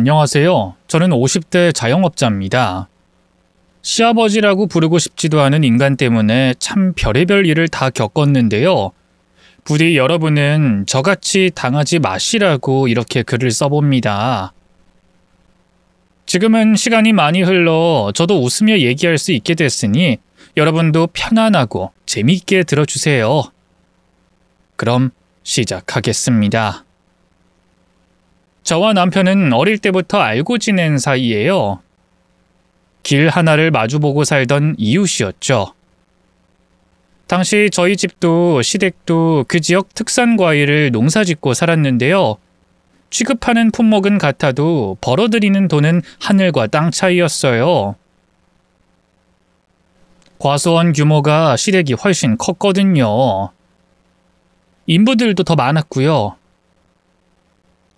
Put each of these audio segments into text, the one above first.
안녕하세요. 저는 50대 자영업자입니다. 시아버지라고 부르고 싶지도 않은 인간 때문에 참 별의별 일을 다 겪었는데요. 부디 여러분은 저같이 당하지 마시라고 이렇게 글을 써봅니다. 지금은 시간이 많이 흘러 저도 웃으며 얘기할 수 있게 됐으니 여러분도 편안하고 재미있게 들어주세요. 그럼 시작하겠습니다. 저와 남편은 어릴 때부터 알고 지낸 사이예요. 길 하나를 마주보고 살던 이웃이었죠. 당시 저희 집도 시댁도 그 지역 특산 과일을 농사짓고 살았는데요. 취급하는 품목은 같아도 벌어들이는 돈은 하늘과 땅 차이였어요. 과수원 규모가 시댁이 훨씬 컸거든요. 인부들도 더 많았고요.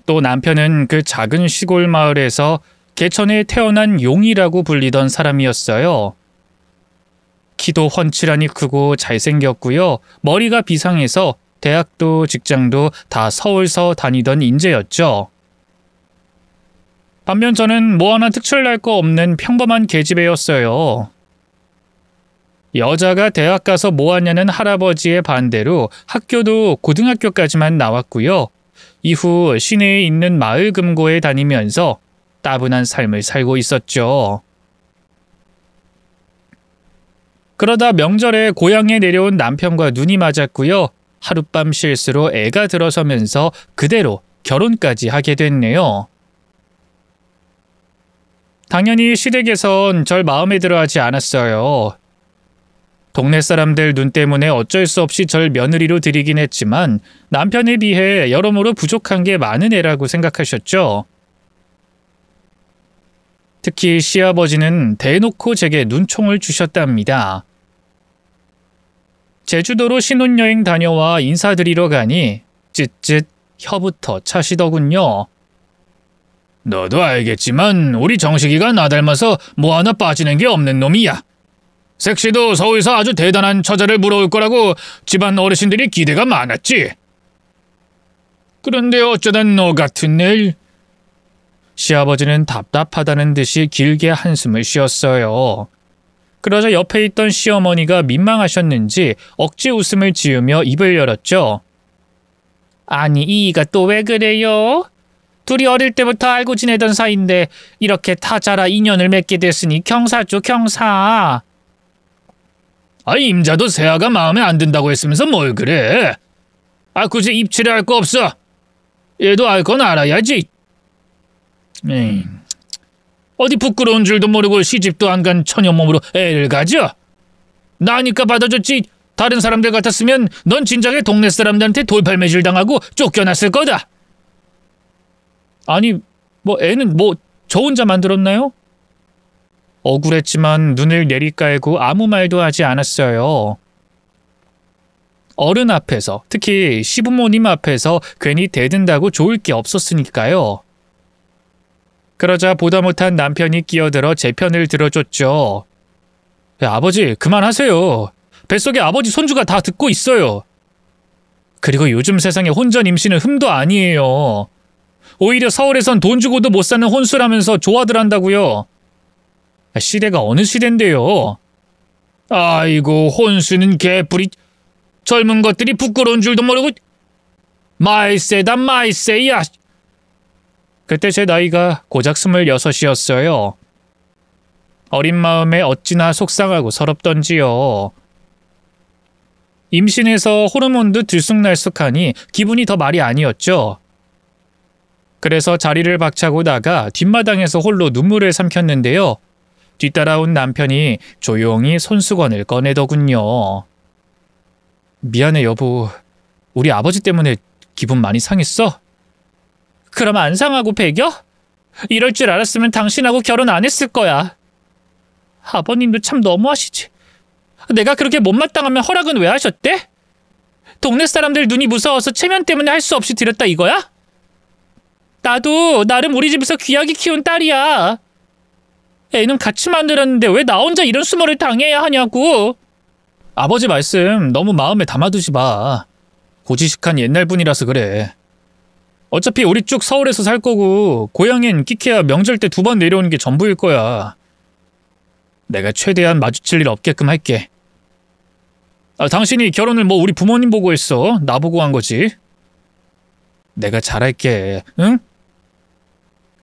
또 남편은 그 작은 시골 마을에서 개천에 태어난 용이라고 불리던 사람이었어요. 키도 훤칠하니 크고 잘생겼고요. 머리가 비상해서 대학도 직장도 다 서울서 다니던 인재였죠. 반면 저는 뭐 하나 특출날 거 없는 평범한 계집애였어요. 여자가 대학 가서 뭐 하냐는 할아버지의 반대로 학교도 고등학교까지만 나왔고요. 이후 시내에 있는 마을 금고에 다니면서 따분한 삶을 살고 있었죠. 그러다 명절에 고향에 내려온 남편과 눈이 맞았고요. 하룻밤 실수로 애가 들어서면서 그대로 결혼까지 하게 됐네요. 당연히 시댁에선 절 마음에 들어하지 않았어요. 동네 사람들 눈 때문에 어쩔 수 없이 절 며느리로 들이긴 했지만 남편에 비해 여러모로 부족한 게 많은 애라고 생각하셨죠. 특히 시아버지는 대놓고 제게 눈총을 주셨답니다. 제주도로 신혼여행 다녀와 인사드리러 가니 쯧쯧 혀부터 차시더군요. 너도 알겠지만 우리 정식이가 나 닮아서 뭐 하나 빠지는 게 없는 놈이야. 색시도 서울서 아주 대단한 처자를 물어올 거라고 집안 어르신들이 기대가 많았지. 그런데 어쩌다 너 같은 애. 시아버지는 답답하다는 듯이 길게 한숨을 쉬었어요. 그러자 옆에 있던 시어머니가 민망하셨는지 억지 웃음을 지으며 입을 열었죠. 아니 이이가 또 왜 그래요? 둘이 어릴 때부터 알고 지내던 사이인데 이렇게 타자라 인연을 맺게 됐으니 경사죠 경사. 임자도 새아가 마음에 안 든다고 했으면서 뭘 그래? 굳이 입칠을 할 거 없어. 얘도 알 건 알아야지. 어디 부끄러운 줄도 모르고 시집도 안 간 처녀 몸으로 애를 가져? 나니까 받아줬지. 다른 사람들 같았으면 넌 진작에 동네 사람들한테 돌팔매질 당하고 쫓겨났을 거다. 아니, 애는 저 혼자 만들었나요? 억울했지만 눈을 내리깔고 아무 말도 하지 않았어요. 어른 앞에서, 특히 시부모님 앞에서 괜히 대든다고 좋을 게 없었으니까요. 그러자 보다 못한 남편이 끼어들어 제 편을 들어줬죠. 아버지, 그만하세요. 뱃속에 아버지 손주가 다 듣고 있어요. 그리고 요즘 세상에 혼전 임신은 흠도 아니에요. 오히려 서울에선 돈 주고도 못 사는 혼수라면서 좋아들 한다고요. 시대가 어느 시대인데요. 아이고 혼수는 개뿔이. 젊은 것들이 부끄러운 줄도 모르고. 말세다 말세야. 그때 제 나이가 고작 26이었어요. 어린 마음에 어찌나 속상하고 서럽던지요. 임신해서 호르몬도 들쑥날쑥하니 기분이 더 말이 아니었죠. 그래서 자리를 박차고 나가 뒷마당에서 홀로 눈물을 삼켰는데요. 뒤따라온 남편이 조용히 손수건을 꺼내더군요. 미안해 여보. 우리 아버지 때문에 기분 많이 상했어? 그럼 안 상하고 배겨? 이럴 줄 알았으면 당신하고 결혼 안 했을 거야. 아버님도 참 너무하시지. 내가 그렇게 못마땅하면 허락은 왜 하셨대? 동네 사람들 눈이 무서워서 체면 때문에 할 수 없이 드렸다 이거야? 나도 나름 우리 집에서 귀하게 키운 딸이야. 애는 같이 만들었는데 왜 나 혼자 이런 수모를 당해야 하냐고. 아버지 말씀 너무 마음에 담아두지 마. 고지식한 옛날 분이라서 그래. 어차피 우리 쭉 서울에서 살 거고 고향엔 끼케야 명절 때 2번 내려오는 게 전부일 거야. 내가 최대한 마주칠 일 없게끔 할게. 당신이 결혼을 뭐 우리 부모님 보고 했어? 나보고 한 거지. 내가 잘할게, 응?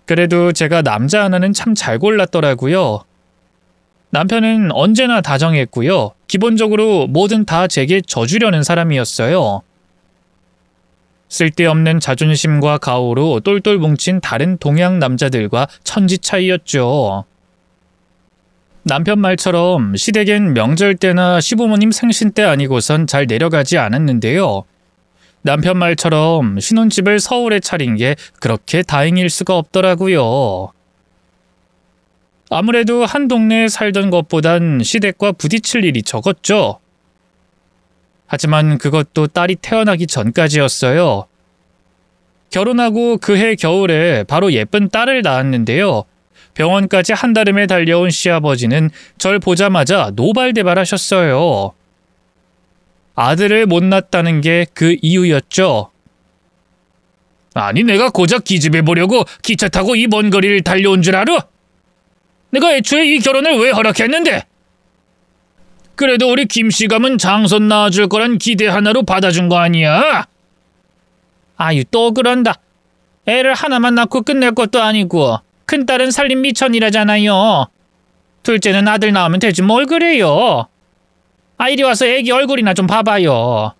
그래도 제가 남자 하나는 참 잘 골랐더라고요. 남편은 언제나 다정했고요. 기본적으로 뭐든 다 제게 져주려는 사람이었어요. 쓸데없는 자존심과 가오로 똘똘 뭉친 다른 동양 남자들과 천지 차이였죠. 남편 말처럼 시댁엔 명절 때나 시부모님 생신 때 아니고선 잘 내려가지 않았는데요. 남편 말처럼 신혼집을 서울에 차린 게 그렇게 다행일 수가 없더라고요. 아무래도 한 동네에 살던 것보단 시댁과 부딪힐 일이 적었죠. 하지만 그것도 딸이 태어나기 전까지였어요. 결혼하고 그해 겨울에 바로 예쁜 딸을 낳았는데요. 병원까지 한달음에 달려온 시아버지는 절 보자마자 노발대발하셨어요. 아들을 못 낳았다는 게 그 이유였죠. 아니 내가 고작 기집애 보려고 기차 타고 이 먼 거리를 달려온 줄 알아? 내가 애초에 이 결혼을 왜 허락했는데? 그래도 우리 김씨감은 장손 낳아줄 거란 기대 하나로 받아준 거 아니야? 아유 또 그런다. 애를 하나만 낳고 끝낼 것도 아니고 큰딸은 살림 미천이라잖아요. 둘째는 아들 낳으면 되지 뭘 그래요. 이리 와서 애기 얼굴이나 좀 봐봐요.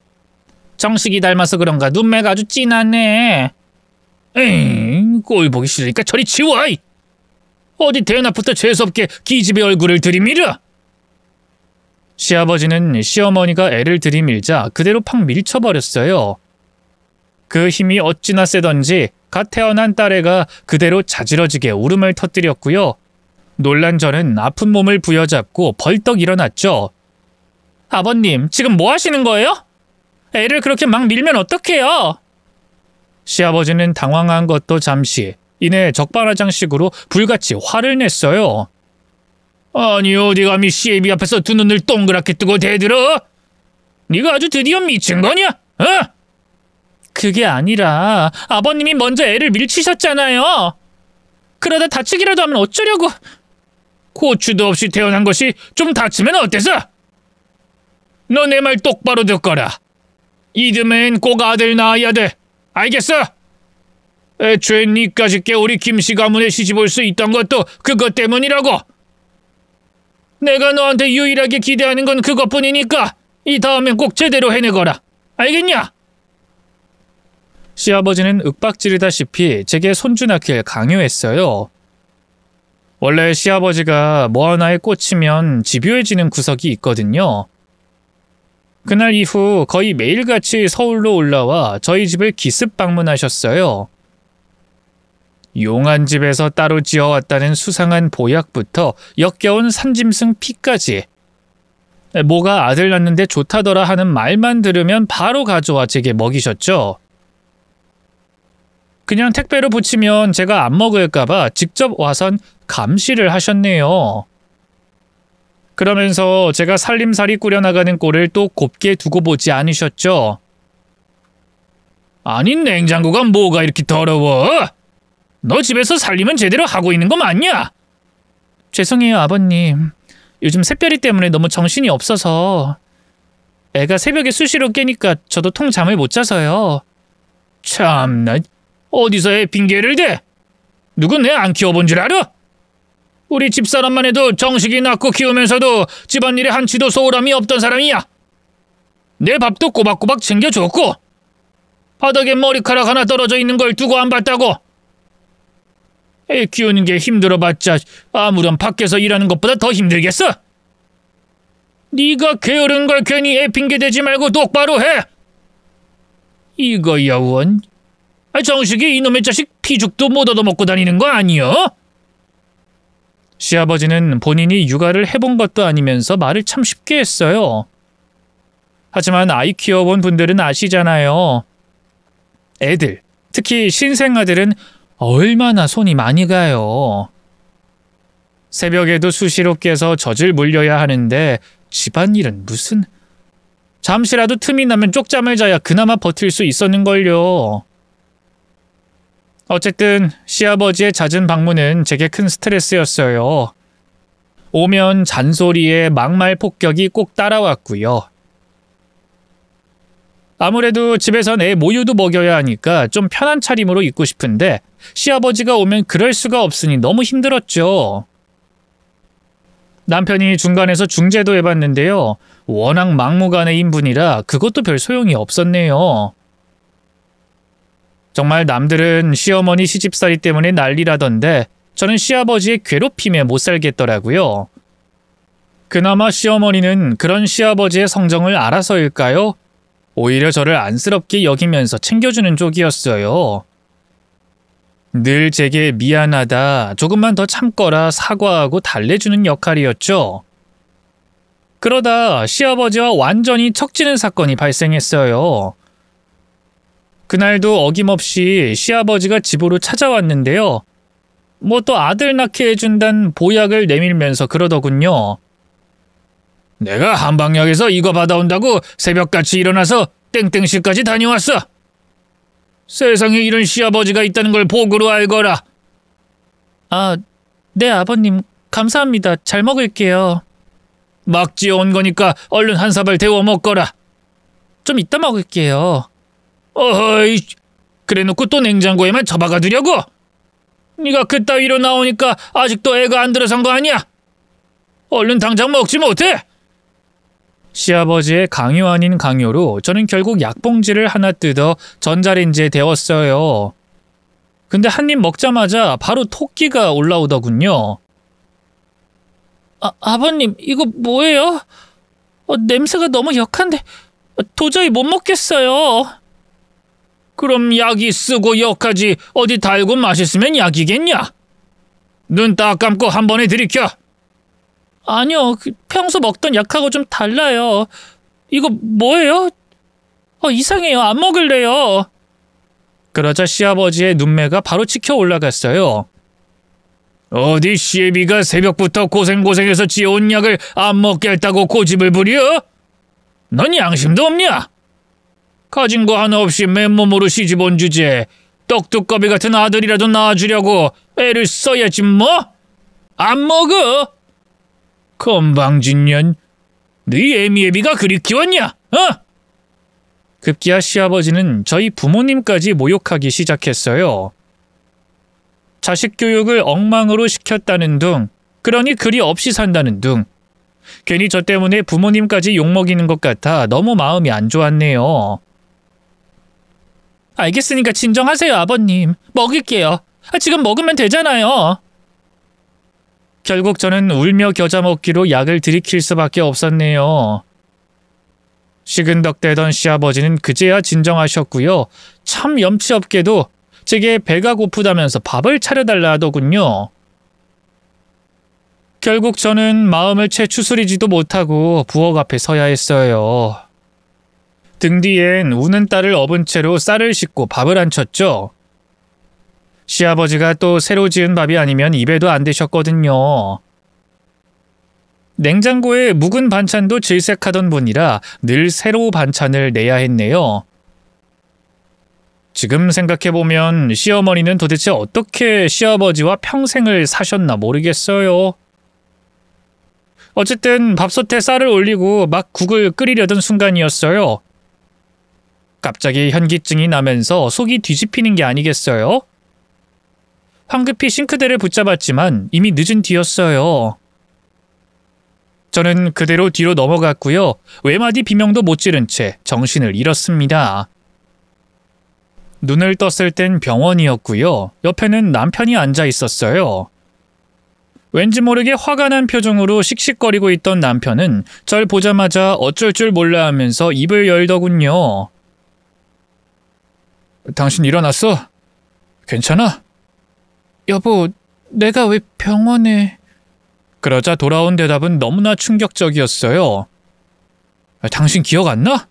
정식이 닮아서 그런가 눈매가 아주 진하네. 에이, 꼴 보기 싫으니까 저리 치워. 어디 대낮부터 재수없게 기집애 얼굴을 들이밀어. 시아버지는 시어머니가 애를 들이밀자 그대로 팍 밀쳐버렸어요. 그 힘이 어찌나 세던지 갓 태어난 딸애가 그대로 자지러지게 울음을 터뜨렸고요. 놀란 저는 아픈 몸을 부여잡고 벌떡 일어났죠. 아버님, 지금 뭐 하시는 거예요? 애를 그렇게 막 밀면 어떡해요? 시아버지는 당황한 것도 잠시, 이내 적반하장식으로 불같이 화를 냈어요. 아니 어디 감히 시애비 앞에서 두 눈을 동그랗게 뜨고 대들어? 네가 아주 드디어 미친 거냐? 어? 그게 아니라 아버님이 먼저 애를 밀치셨잖아요. 그러다 다치기라도 하면 어쩌려고. 고추도 없이 태어난 것이 좀 다치면 어때서? 너 내 말 똑바로 듣거라. 이듬해엔 꼭 아들 낳아야 돼. 알겠어? 애초에 니까짓 게 우리 김씨 가문에 시집올 수 있던 것도 그것 때문이라고. 내가 너한테 유일하게 기대하는 건 그것뿐이니까 이 다음엔 꼭 제대로 해내거라. 알겠냐? 시아버지는 윽박지르다시피 제게 손주낳길 강요했어요. 원래 시아버지가 뭐 하나에 꽂히면 집요해지는 구석이 있거든요. 그날 이후 거의 매일같이 서울로 올라와 저희 집을 기습 방문하셨어요. 용한 집에서 따로 지어왔다는 수상한 보약부터 역겨운 산짐승 피까지. 뭐가 아들 낳는데 좋다더라 하는 말만 들으면 바로 가져와 제게 먹이셨죠. 그냥 택배로 붙이면 제가 안 먹을까봐 직접 와선 감시를 하셨네요. 그러면서 제가 살림살이 꾸려나가는 꼴을 또 곱게 두고 보지 않으셨죠. 아니 냉장고가 뭐가 이렇게 더러워? 너 집에서 살림은 제대로 하고 있는 거 맞냐? 죄송해요 아버님. 요즘 샛별이 때문에 너무 정신이 없어서. 애가 새벽에 수시로 깨니까 저도 통 잠을 못 자서요. 참나, 어디서 애 핑계를 대? 누군 애 안 키워본 줄 알아? 우리 집사람만 해도 정식이 낳고 키우면서도 집안일에 한치도 소홀함이 없던 사람이야. 내 밥도 꼬박꼬박 챙겨줬고 바닥에 머리카락 하나 떨어져 있는 걸 두고 안 봤다고. 애 키우는 게 힘들어봤자 아무런 밖에서 일하는 것보다 더 힘들겠어? 네가 게으른 걸 괜히 애 핑계대지 말고 똑바로 해. 이거야 원. 정식이 이놈의 자식 피죽도 못 얻어먹고 다니는 거 아니여? 시아버지는 본인이 육아를 해본 것도 아니면서 말을 참 쉽게 했어요. 하지만 아이 키워본 분들은 아시잖아요. 애들, 특히 신생아들은 얼마나 손이 많이 가요. 새벽에도 수시로 깨서 젖을 물려야 하는데 집안일은 무슨. 잠시라도 틈이 나면 쪽잠을 자야 그나마 버틸 수 있었는걸요. 어쨌든 시아버지의 잦은 방문은 제게 큰 스트레스였어요. 오면 잔소리에 막말 폭격이 꼭 따라왔고요. 아무래도 집에선 애 모유도 먹여야 하니까 좀 편한 차림으로 있고 싶은데 시아버지가 오면 그럴 수가 없으니 너무 힘들었죠. 남편이 중간에서 중재도 해봤는데요. 워낙 막무가내인 분이라 그것도 별 소용이 없었네요. 정말 남들은 시어머니 시집살이 때문에 난리라던데 저는 시아버지의 괴롭힘에 못 살겠더라고요. 그나마 시어머니는 그런 시아버지의 성정을 알아서일까요? 오히려 저를 안쓰럽게 여기면서 챙겨주는 쪽이었어요. 늘 제게 미안하다, 조금만 더 참거라 사과하고 달래주는 역할이었죠. 그러다 시아버지와 완전히 척지는 사건이 발생했어요. 그날도 어김없이 시아버지가 집으로 찾아왔는데요. 뭐 또 아들 낳게 해준단 보약을 내밀면서 그러더군요. 내가 한방역에서 이거 받아온다고 새벽같이 일어나서 땡땡시까지 다녀왔어. 세상에 이런 시아버지가 있다는 걸 복으로 알거라. 아, 네 아버님 감사합니다. 잘 먹을게요. 막 지어온 거니까 얼른 한 사발 데워 먹거라. 좀 이따 먹을게요. 어허이, 그래놓고 또 냉장고에만 처박아 두려고? 네가 그따위로 나오니까 아직도 애가 안 들어선 거 아니야? 얼른 당장 먹지 못해? 시아버지의 강요 아닌 강요로 저는 결국 약봉지를 하나 뜯어 전자레인지에 데웠어요. 근데 한 입 먹자마자 바로 토끼가 올라오더군요. 아버님 이거 뭐예요? 냄새가 너무 역한데 도저히 못 먹겠어요. 그럼 약이 쓰고 역하지 어디 달고 맛있으면 약이겠냐? 눈 딱 감고 한 번에 들이켜. 아니요, 평소 먹던 약하고 좀 달라요. 이거 뭐예요? 이상해요. 안 먹을래요. 그러자 시아버지의 눈매가 바로 치켜 올라갔어요. 어디 시애비가 새벽부터 고생해서 지어온 약을 안 먹겠다고 고집을 부려? 넌 양심도 없냐? 가진 거 하나 없이 맨몸으로 시집 온 주제에 떡두꺼비 같은 아들이라도 낳아주려고 애를 써야지 뭐? 안 먹어? 건방진년, 네 애미애비가 그리 키웠냐? 급기야 시아버지는 저희 부모님까지 모욕하기 시작했어요. 자식 교육을 엉망으로 시켰다는 둥, 그러니 그리 없이 산다는 둥. 괜히 저 때문에 부모님까지 욕먹이는 것 같아 너무 마음이 안 좋았네요. 알겠으니까 진정하세요, 아버님. 먹을게요. 지금 먹으면 되잖아요. 결국 저는 울며 겨자 먹기로 약을 들이킬 수밖에 없었네요. 시근덕대던 시아버지는 그제야 진정하셨고요. 참 염치 없게도 제게 배가 고프다면서 밥을 차려달라 하더군요. 결국 저는 마음을 채 추스리지도 못하고 부엌 앞에 서야 했어요. 등 뒤엔 우는 딸을 업은 채로 쌀을 씻고 밥을 안 쳤죠. 시아버지가 또 새로 지은 밥이 아니면 입에도 안 대셨거든요. 냉장고에 묵은 반찬도 질색하던 분이라 늘 새로 반찬을 내야 했네요. 지금 생각해보면 시어머니는 도대체 어떻게 시아버지와 평생을 사셨나 모르겠어요. 어쨌든 밥솥에 쌀을 올리고 막 국을 끓이려던 순간이었어요. 갑자기 현기증이 나면서 속이 뒤집히는 게 아니겠어요? 황급히 싱크대를 붙잡았지만 이미 늦은 뒤였어요. 저는 그대로 뒤로 넘어갔고요. 외마디 비명도 못 지른 채 정신을 잃었습니다. 눈을 떴을 땐 병원이었고요. 옆에는 남편이 앉아 있었어요. 왠지 모르게 화가 난 표정으로 씩씩거리고 있던 남편은 절 보자마자 어쩔 줄 몰라 하면서 입을 열더군요. 당신 일어났어? 괜찮아? 여보, 내가 왜 병원에... 그러자 돌아온 대답은 너무나 충격적이었어요. 당신 기억 안 나?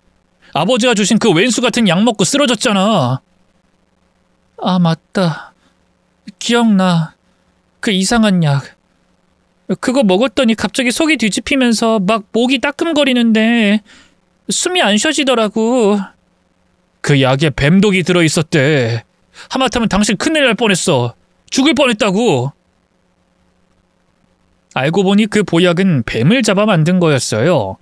아버지가 주신 그 왼수 같은 약 먹고 쓰러졌잖아. 아, 맞다. 기억나. 그 이상한 약. 그거 먹었더니 갑자기 속이 뒤집히면서 막 목이 따끔거리는데 숨이 안 쉬어지더라고. 그 약에 뱀독이 들어있었대. 하마터면 당신 큰일 날 뻔했어. 죽을 뻔했다고. 알고 보니 그 보약은 뱀을 잡아 만든 거였어요.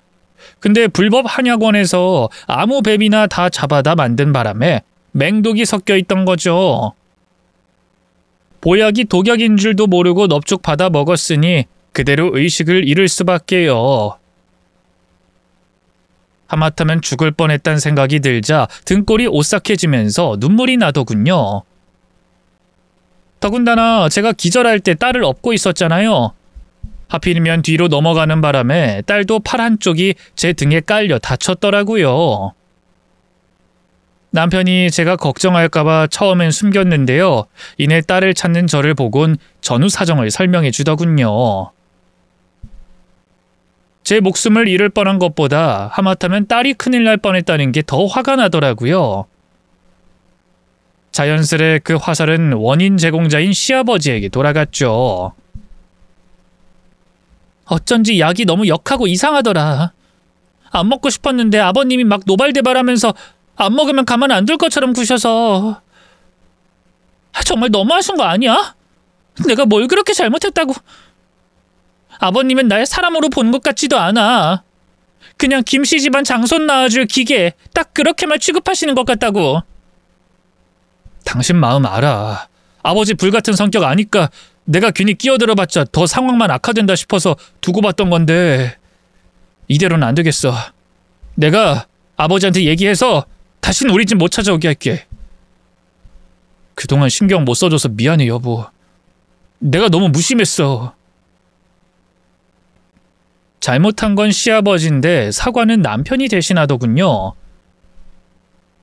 근데 불법 한약원에서 아무 뱀이나 다 잡아다 만든 바람에 맹독이 섞여 있던 거죠. 보약이 독약인 줄도 모르고 넙죽 받아 먹었으니 그대로 의식을 잃을 수밖에요. 하마터면 죽을 뻔했단 생각이 들자 등골이 오싹해지면서 눈물이 나더군요. 더군다나 제가 기절할 때 딸을 업고 있었잖아요. 하필이면 뒤로 넘어가는 바람에 딸도 팔 한쪽이 제 등에 깔려 다쳤더라고요. 남편이 제가 걱정할까봐 처음엔 숨겼는데요. 이내 딸을 찾는 저를 보곤 전후 사정을 설명해 주더군요. 제 목숨을 잃을 뻔한 것보다 하마터면 딸이 큰일 날 뻔했다는 게 더 화가 나더라고요. 자연스레 그 화살은 원인 제공자인 시아버지에게 돌아갔죠. 어쩐지 약이 너무 역하고 이상하더라. 안 먹고 싶었는데 아버님이 막 노발대발하면서 안 먹으면 가만 안 둘 것처럼 구셔서. 정말 너무하신 거 아니야? 내가 뭘 그렇게 잘못했다고. 아버님은 날 사람으로 본 것 같지도 않아. 그냥 김씨 집안 장손 낳아줄 기계, 딱 그렇게만 취급하시는 것 같다고. 당신 마음 알아. 아버지 불같은 성격 아니까 내가 괜히 끼어들어봤자 더 상황만 악화된다 싶어서 두고 봤던 건데 이대로는 안 되겠어. 내가 아버지한테 얘기해서 다시는 우리 집 못 찾아오게 할게. 그동안 신경 못 써줘서 미안해 여보. 내가 너무 무심했어. 잘못한 건 시아버지인데 사과는 남편이 대신하더군요.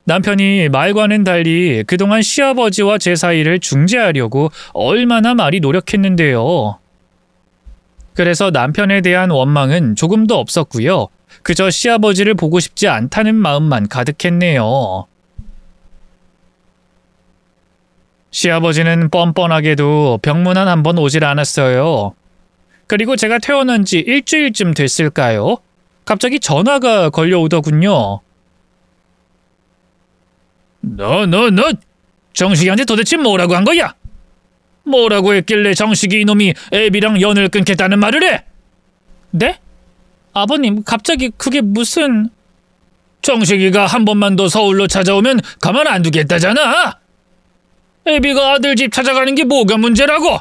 남편이 말과는 달리 그동안 시아버지와 제 사이를 중재하려고 얼마나 많이 노력했는데요. 그래서 남편에 대한 원망은 조금도 없었고요. 그저 시아버지를 보고 싶지 않다는 마음만 가득했네요. 시아버지는 뻔뻔하게도 병문안 한번 오질 않았어요. 그리고 제가 퇴원한 지 일주일쯤 됐을까요? 갑자기 전화가 걸려오더군요. 너 정식이한테 도대체 뭐라고 한 거야? 뭐라고 했길래 정식이 이놈이 애비랑 연을 끊겠다는 말을 해? 네? 아버님 갑자기 그게 무슨... 정식이가 한 번만 더 서울로 찾아오면 가만 안 두겠다잖아. 애비가 아들 집 찾아가는 게 뭐가 문제라고?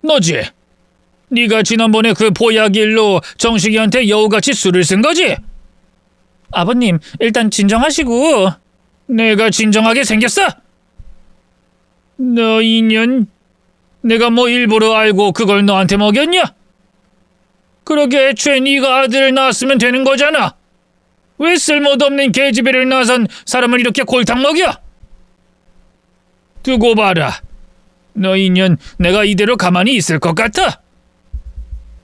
너지? 네가 지난번에 그 보약 일로 정식이한테 여우같이 술을 쓴 거지? 아버님 일단 진정하시고. 내가 진정하게 생겼어? 너 인연, 내가 뭐 일부러 알고 그걸 너한테 먹였냐? 그러게 애초에 네가 아들을 낳았으면 되는 거잖아. 왜 쓸모도 없는 계집애를 낳아선 사람을 이렇게 골탕 먹여? 두고 봐라. 너 인연, 내가 이대로 가만히 있을 것 같아?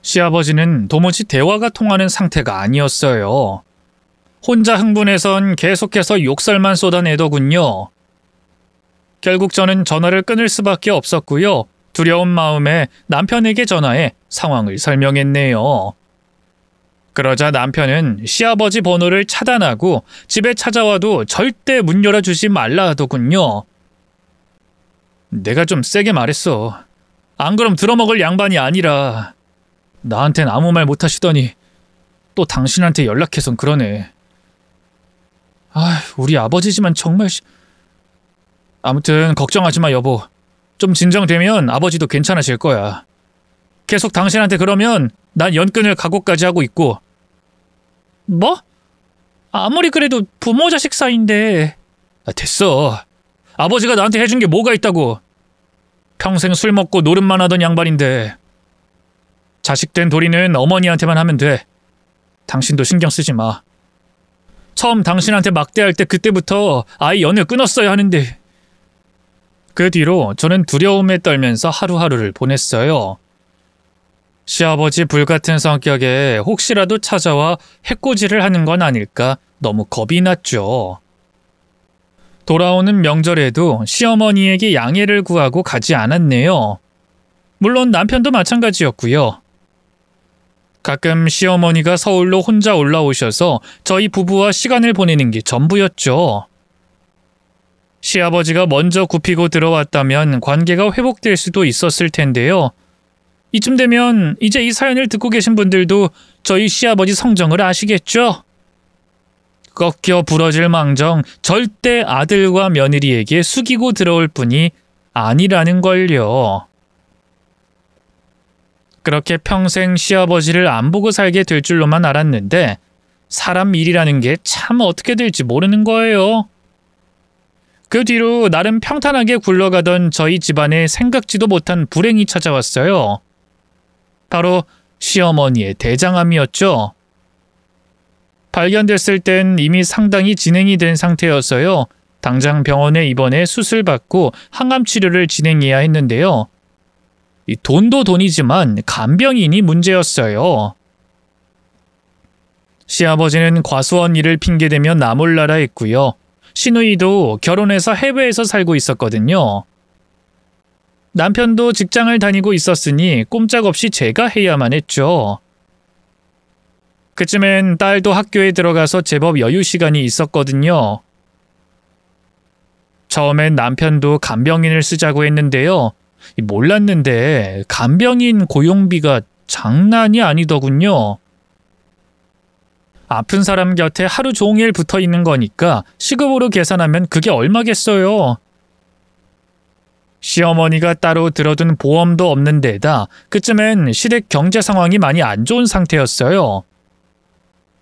시아버지는 도무지 대화가 통하는 상태가 아니었어요. 혼자 흥분해선 계속해서 욕설만 쏟아내더군요. 결국 저는 전화를 끊을 수밖에 없었고요. 두려운 마음에 남편에게 전화해 상황을 설명했네요. 그러자 남편은 시아버지 번호를 차단하고 집에 찾아와도 절대 문 열어주지 말라 하더군요. 내가 좀 세게 말했어. 안 그럼 들어먹을 양반이 아니라. 나한텐 아무 말 못하시더니 또 당신한테 연락해선 그러네. 우리 아버지지만 정말... 아무튼 걱정하지 마 여보. 좀 진정되면 아버지도 괜찮아질 거야. 계속 당신한테 그러면 난 연끈을 각오까지 하고 있고. 뭐? 아무리 그래도 부모 자식 사이인데. 됐어. 아버지가 나한테 해준 게 뭐가 있다고. 평생 술 먹고 노름만 하던 양반인데. 자식된 도리는 어머니한테만 하면 돼. 당신도 신경 쓰지 마. 처음 당신한테 막대할 때 그때부터 아이 연을 끊었어야 하는데. 그 뒤로 저는 두려움에 떨면서 하루하루를 보냈어요. 시아버지 불같은 성격에 혹시라도 찾아와 해코지를 하는 건 아닐까 너무 겁이 났죠. 돌아오는 명절에도 시어머니에게 양해를 구하고 가지 않았네요. 물론 남편도 마찬가지였고요. 가끔 시어머니가 서울로 혼자 올라오셔서 저희 부부와 시간을 보내는 게 전부였죠. 시아버지가 먼저 굽히고 들어왔다면 관계가 회복될 수도 있었을 텐데요. 이쯤 되면 이제 이 사연을 듣고 계신 분들도 저희 시아버지 성정을 아시겠죠? 꺾여 부러질 망정 절대 아들과 며느리에게 숙이고 들어올 뿐이 아니라는 걸요. 그렇게 평생 시아버지를 안 보고 살게 될 줄로만 알았는데 사람 일이라는 게 참 어떻게 될지 모르는 거예요. 그 뒤로 나름 평탄하게 굴러가던 저희 집안에 생각지도 못한 불행이 찾아왔어요. 바로 시어머니의 대장암이었죠. 발견됐을 땐 이미 상당히 진행이 된 상태여서요. 당장 병원에 입원해 수술받고 항암 치료를 진행해야 했는데요. 이 돈도 돈이지만 간병인이 문제였어요. 시아버지는 과수원 일을 핑계대며 나몰라라 했고요. 시누이도 결혼해서 해외에서 살고 있었거든요. 남편도 직장을 다니고 있었으니 꼼짝없이 제가 해야만 했죠. 그쯤엔 딸도 학교에 들어가서 제법 여유 시간이 있었거든요. 처음엔 남편도 간병인을 쓰자고 했는데요. 몰랐는데 간병인 고용비가 장난이 아니더군요. 아픈 사람 곁에 하루 종일 붙어 있는 거니까 시급으로 계산하면 그게 얼마겠어요. 시어머니가 따로 들어둔 보험도 없는 데다 그쯤엔 시댁 경제 상황이 많이 안 좋은 상태였어요.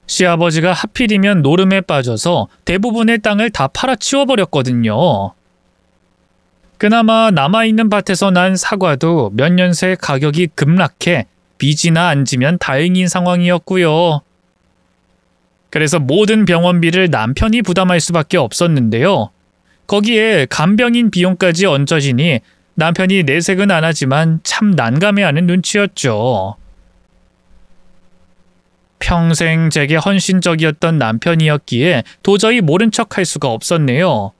시아버지가 하필이면 노름에 빠져서 대부분의 땅을 다 팔아치워버렸거든요. 그나마 남아있는 밭에서 난 사과도 몇 년 새 가격이 급락해 빚이나 안 지면 다행인 상황이었고요. 그래서 모든 병원비를 남편이 부담할 수밖에 없었는데요. 거기에 간병인 비용까지 얹어지니 남편이 내색은 안 하지만 참 난감해하는 눈치였죠. 평생 제게 헌신적이었던 남편이었기에 도저히 모른 척할 수가 없었네요.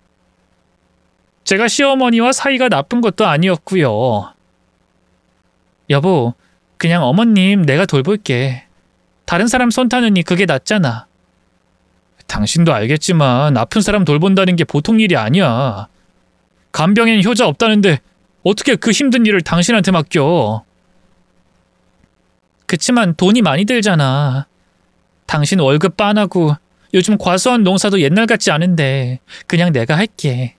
제가 시어머니와 사이가 나쁜 것도 아니었고요. 여보, 그냥 어머님 내가 돌볼게. 다른 사람 손 타느니 그게 낫잖아. 당신도 알겠지만 아픈 사람 돌본다는 게 보통 일이 아니야. 간병인 효자 없다는데 어떻게 그 힘든 일을 당신한테 맡겨. 그치만 돈이 많이 들잖아. 당신 월급 빤하고 요즘 과수원 농사도 옛날 같지 않은데 그냥 내가 할게.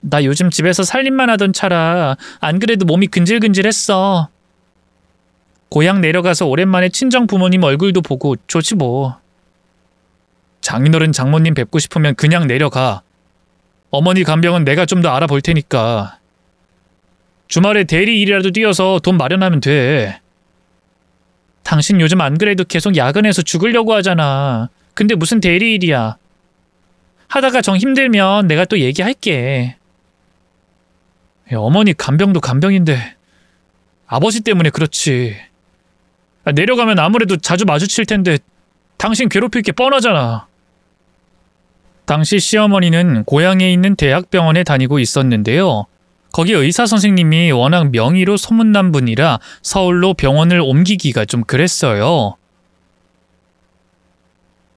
나 요즘 집에서 살림만 하던 차라 안 그래도 몸이 근질근질했어. 고향 내려가서 오랜만에 친정 부모님 얼굴도 보고 좋지 뭐. 장인어른 장모님 뵙고 싶으면 그냥 내려가. 어머니 간병은 내가 좀 더 알아볼 테니까. 주말에 대리 일이라도 뛰어서 돈 마련하면 돼. 당신 요즘 안 그래도 계속 야근해서 죽으려고 하잖아. 근데 무슨 대리 일이야. 하다가 정 힘들면 내가 또 얘기할게. 어머니 간병도 간병인데 아버지 때문에 그렇지. 내려가면 아무래도 자주 마주칠 텐데 당신 괴롭힐 게 뻔하잖아. 당시 시어머니는 고향에 있는 대학병원에 다니고 있었는데요. 거기 의사 선생님이 워낙 명의로 소문난 분이라 서울로 병원을 옮기기가 좀 그랬어요.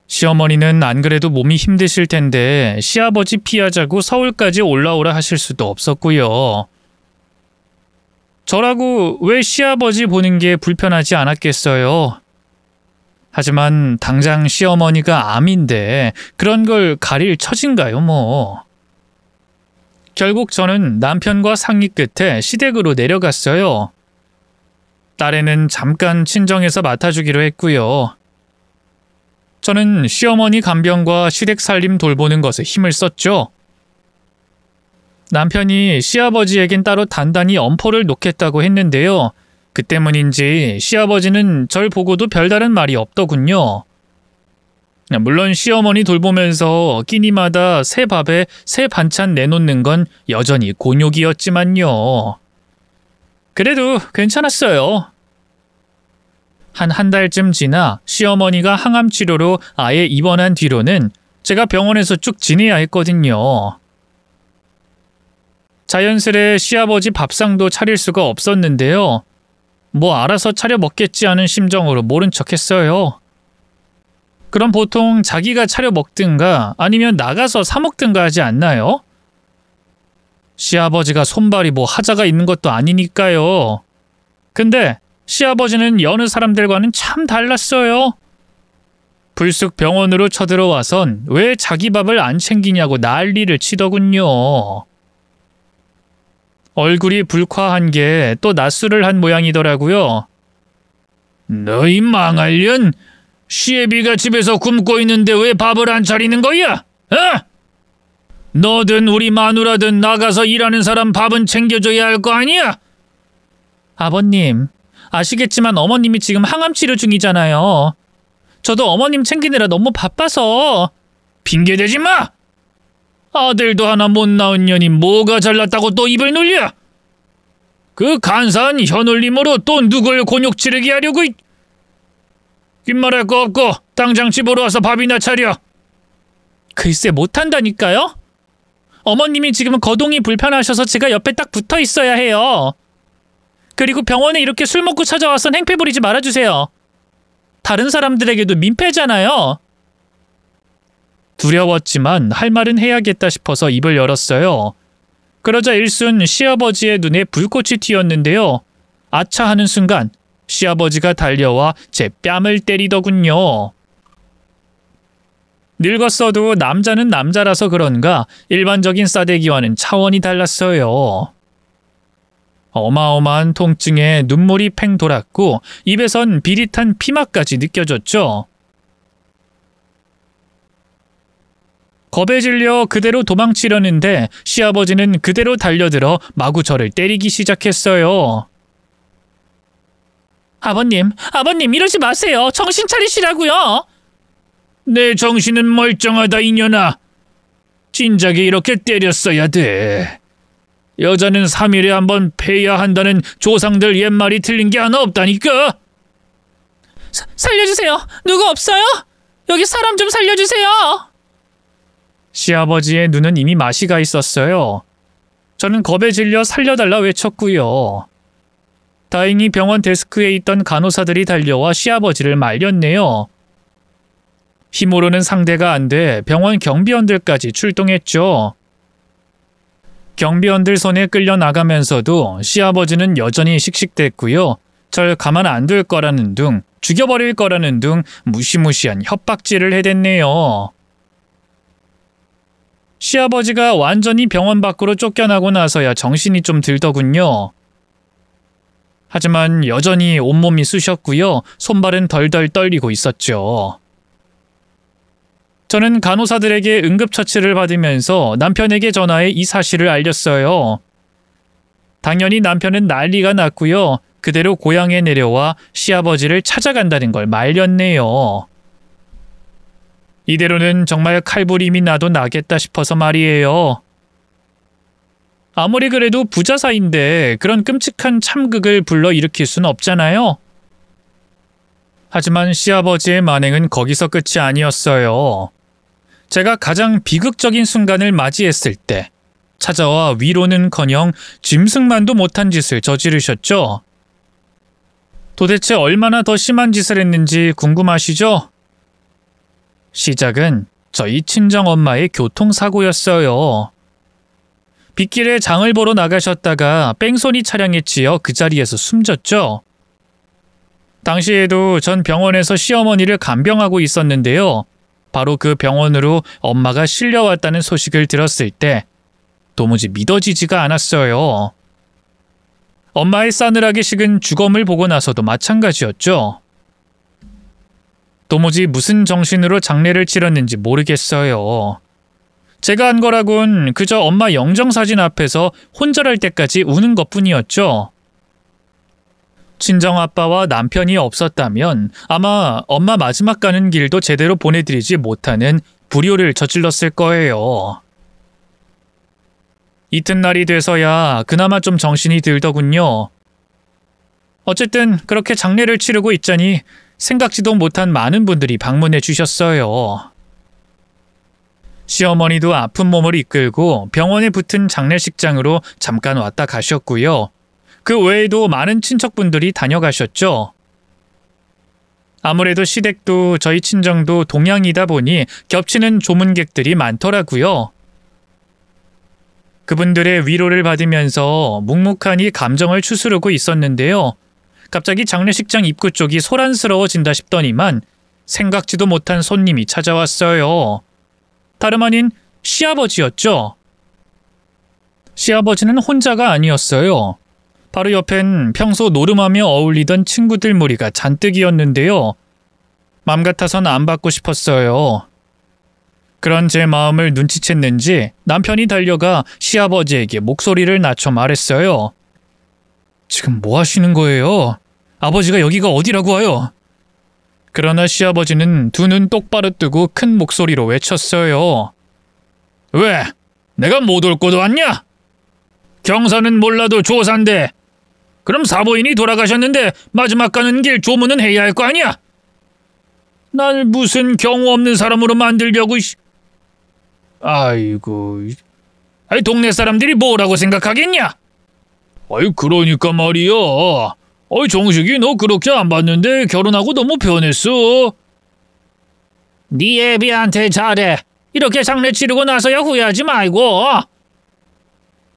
시어머니는 안 그래도 몸이 힘드실 텐데 시아버지 피하자고 서울까지 올라오라 하실 수도 없었고요. 저라고 왜 시아버지 보는 게 불편하지 않았겠어요. 하지만 당장 시어머니가 암인데 그런 걸 가릴 처진가요 뭐. 결국 저는 남편과 상의 끝에 시댁으로 내려갔어요. 딸애는 잠깐 친정에서 맡아주기로 했고요. 저는 시어머니 간병과 시댁 살림 돌보는 것에 힘을 썼죠. 남편이 시아버지에겐 따로 단단히 엄포를 놓겠다고 했는데요. 그 때문인지 시아버지는 절 보고도 별다른 말이 없더군요. 물론 시어머니 돌보면서 끼니마다 새 밥에 새 반찬 내놓는 건 여전히 곤욕이었지만요. 그래도 괜찮았어요. 한 달쯤 지나 시어머니가 항암 치료로 아예 입원한 뒤로는 제가 병원에서 쭉 지내야 했거든요. 자연스레 시아버지 밥상도 차릴 수가 없었는데요. 뭐 알아서 차려 먹겠지 하는 심정으로 모른 척했어요. 그럼 보통 자기가 차려 먹든가 아니면 나가서 사 먹든가 하지 않나요? 시아버지가 손발이 뭐 하자가 있는 것도 아니니까요. 근데 시아버지는 여느 사람들과는 참 달랐어요. 불쑥 병원으로 쳐들어와선 왜 자기 밥을 안 챙기냐고 난리를 치더군요. 얼굴이 불쾌한 게 또 낯술을 한 모양이더라고요. 너희 망할년, 시애비가 집에서 굶고 있는데 왜 밥을 안 차리는 거야? 어? 너든 우리 마누라든 나가서 일하는 사람 밥은 챙겨줘야 할 거 아니야? 아버님, 아시겠지만 어머님이 지금 항암 치료 중이잖아요. 저도 어머님 챙기느라 너무 바빠서. 핑계대지 마! 아들도 하나 못 낳은 년이 뭐가 잘났다고 또 입을 놀려? 그 간사한 현울림으로 또 누굴 곤욕 치르게 하려고. 귓말할 거 없고 당장 집으로 와서 밥이나 차려. 글쎄 못한다니까요? 어머님이 지금 거동이 불편하셔서 제가 옆에 딱 붙어 있어야 해요. 그리고 병원에 이렇게 술 먹고 찾아와선 행패 부리지 말아주세요. 다른 사람들에게도 민폐잖아요. 두려웠지만 할 말은 해야겠다 싶어서 입을 열었어요. 그러자 일순 시아버지의 눈에 불꽃이 튀었는데요. 아차 하는 순간 시아버지가 달려와 제 뺨을 때리더군요. 늙었어도 남자는 남자라서 그런가 일반적인 싸대기와는 차원이 달랐어요. 어마어마한 통증에 눈물이 팽 돌았고 입에선 비릿한 피맛까지 느껴졌죠. 겁에 질려 그대로 도망치려는데 시아버지는 그대로 달려들어 마구 저를 때리기 시작했어요. 아버님 이러지 마세요. 정신 차리시라고요. 내 정신은 멀쩡하다 이년아. 진작에 이렇게 때렸어야 돼. 여자는 3일에 한 번 패야 한다는 조상들 옛말이 틀린 게 하나 없다니까. 살려주세요. 누구 없어요? 여기 사람 좀 살려주세요. 시아버지의 눈은 이미 맛이 가 있었어요. 저는 겁에 질려 살려달라 외쳤고요. 다행히 병원 데스크에 있던 간호사들이 달려와 시아버지를 말렸네요. 힘으로는 상대가 안 돼 병원 경비원들까지 출동했죠. 경비원들 손에 끌려 나가면서도 시아버지는 여전히 씩씩댔고요. 절 가만 안 둘 거라는 둥, 죽여버릴 거라는 둥 무시무시한 협박질을 해댔네요. 시아버지가 완전히 병원 밖으로 쫓겨나고 나서야 정신이 좀 들더군요. 하지만 여전히 온몸이 쑤셨고요. 손발은 덜덜 떨리고 있었죠. 저는 간호사들에게 응급처치를 받으면서 남편에게 전화해 이 사실을 알렸어요. 당연히 남편은 난리가 났고요. 그대로 고향에 내려와 시아버지를 찾아간다는 걸 말렸네요. 이대로는 정말 칼부림이 나도 나겠다 싶어서 말이에요. 아무리 그래도 부자 사이인데 그런 끔찍한 참극을 불러일으킬 순 없잖아요. 하지만 시아버지의 만행은 거기서 끝이 아니었어요. 제가 가장 비극적인 순간을 맞이했을 때 찾아와 위로는커녕 짐승만도 못한 짓을 저지르셨죠. 도대체 얼마나 더 심한 짓을 했는지 궁금하시죠? 시작은 저희 친정엄마의 교통사고였어요. 빗길에 장을 보러 나가셨다가 뺑소니 차량에 치여 그 자리에서 숨졌죠. 당시에도 전 병원에서 시어머니를 간병하고 있었는데요. 바로 그 병원으로 엄마가 실려왔다는 소식을 들었을 때 도무지 믿어지지가 않았어요. 엄마의 싸늘하게 식은 주검을 보고 나서도 마찬가지였죠. 도무지 무슨 정신으로 장례를 치렀는지 모르겠어요. 제가 한 거라곤 그저 엄마 영정사진 앞에서 혼절할 때까지 우는 것뿐이었죠. 친정아빠와 남편이 없었다면 아마 엄마 마지막 가는 길도 제대로 보내드리지 못하는 불효를 저질렀을 거예요. 이튿날이 돼서야 그나마 좀 정신이 들더군요. 어쨌든 그렇게 장례를 치르고 있자니 생각지도 못한 많은 분들이 방문해 주셨어요. 시어머니도 아픈 몸을 이끌고 병원에 붙은 장례식장으로 잠깐 왔다 가셨고요. 그 외에도 많은 친척분들이 다녀가셨죠. 아무래도 시댁도 저희 친정도 동양이다 보니 겹치는 조문객들이 많더라고요. 그분들의 위로를 받으면서 묵묵하니 감정을 추스르고 있었는데요. 갑자기 장례식장 입구 쪽이 소란스러워진다 싶더니만 생각지도 못한 손님이 찾아왔어요. 다름 아닌 시아버지였죠. 시아버지는 혼자가 아니었어요. 바로 옆엔 평소 노름하며 어울리던 친구들 무리가 잔뜩이었는데요. 맘 같아선 안 받고 싶었어요. 그런 제 마음을 눈치챘는지 남편이 달려가 시아버지에게 목소리를 낮춰 말했어요. 지금 뭐 하시는 거예요? 아버지가 여기가 어디라고 하요? 그러나 시아버지는 두 눈 똑바로 뜨고 큰 목소리로 외쳤어요. 왜? 내가 못 올 곳 왔냐? 경사는 몰라도 조사인데. 그럼 사부인이 돌아가셨는데 마지막 가는 길 조문은 해야 할 거 아니야? 날 무슨 경우 없는 사람으로 만들려고. 아이고. 아이 동네 사람들이 뭐라고 생각하겠냐? 아이 그러니까 말이야. 어이 정식이 너 그렇게 안 봤는데 결혼하고 너무 변했어. 네 애비한테 잘해. 이렇게 장례 치르고 나서야 후회하지 말고.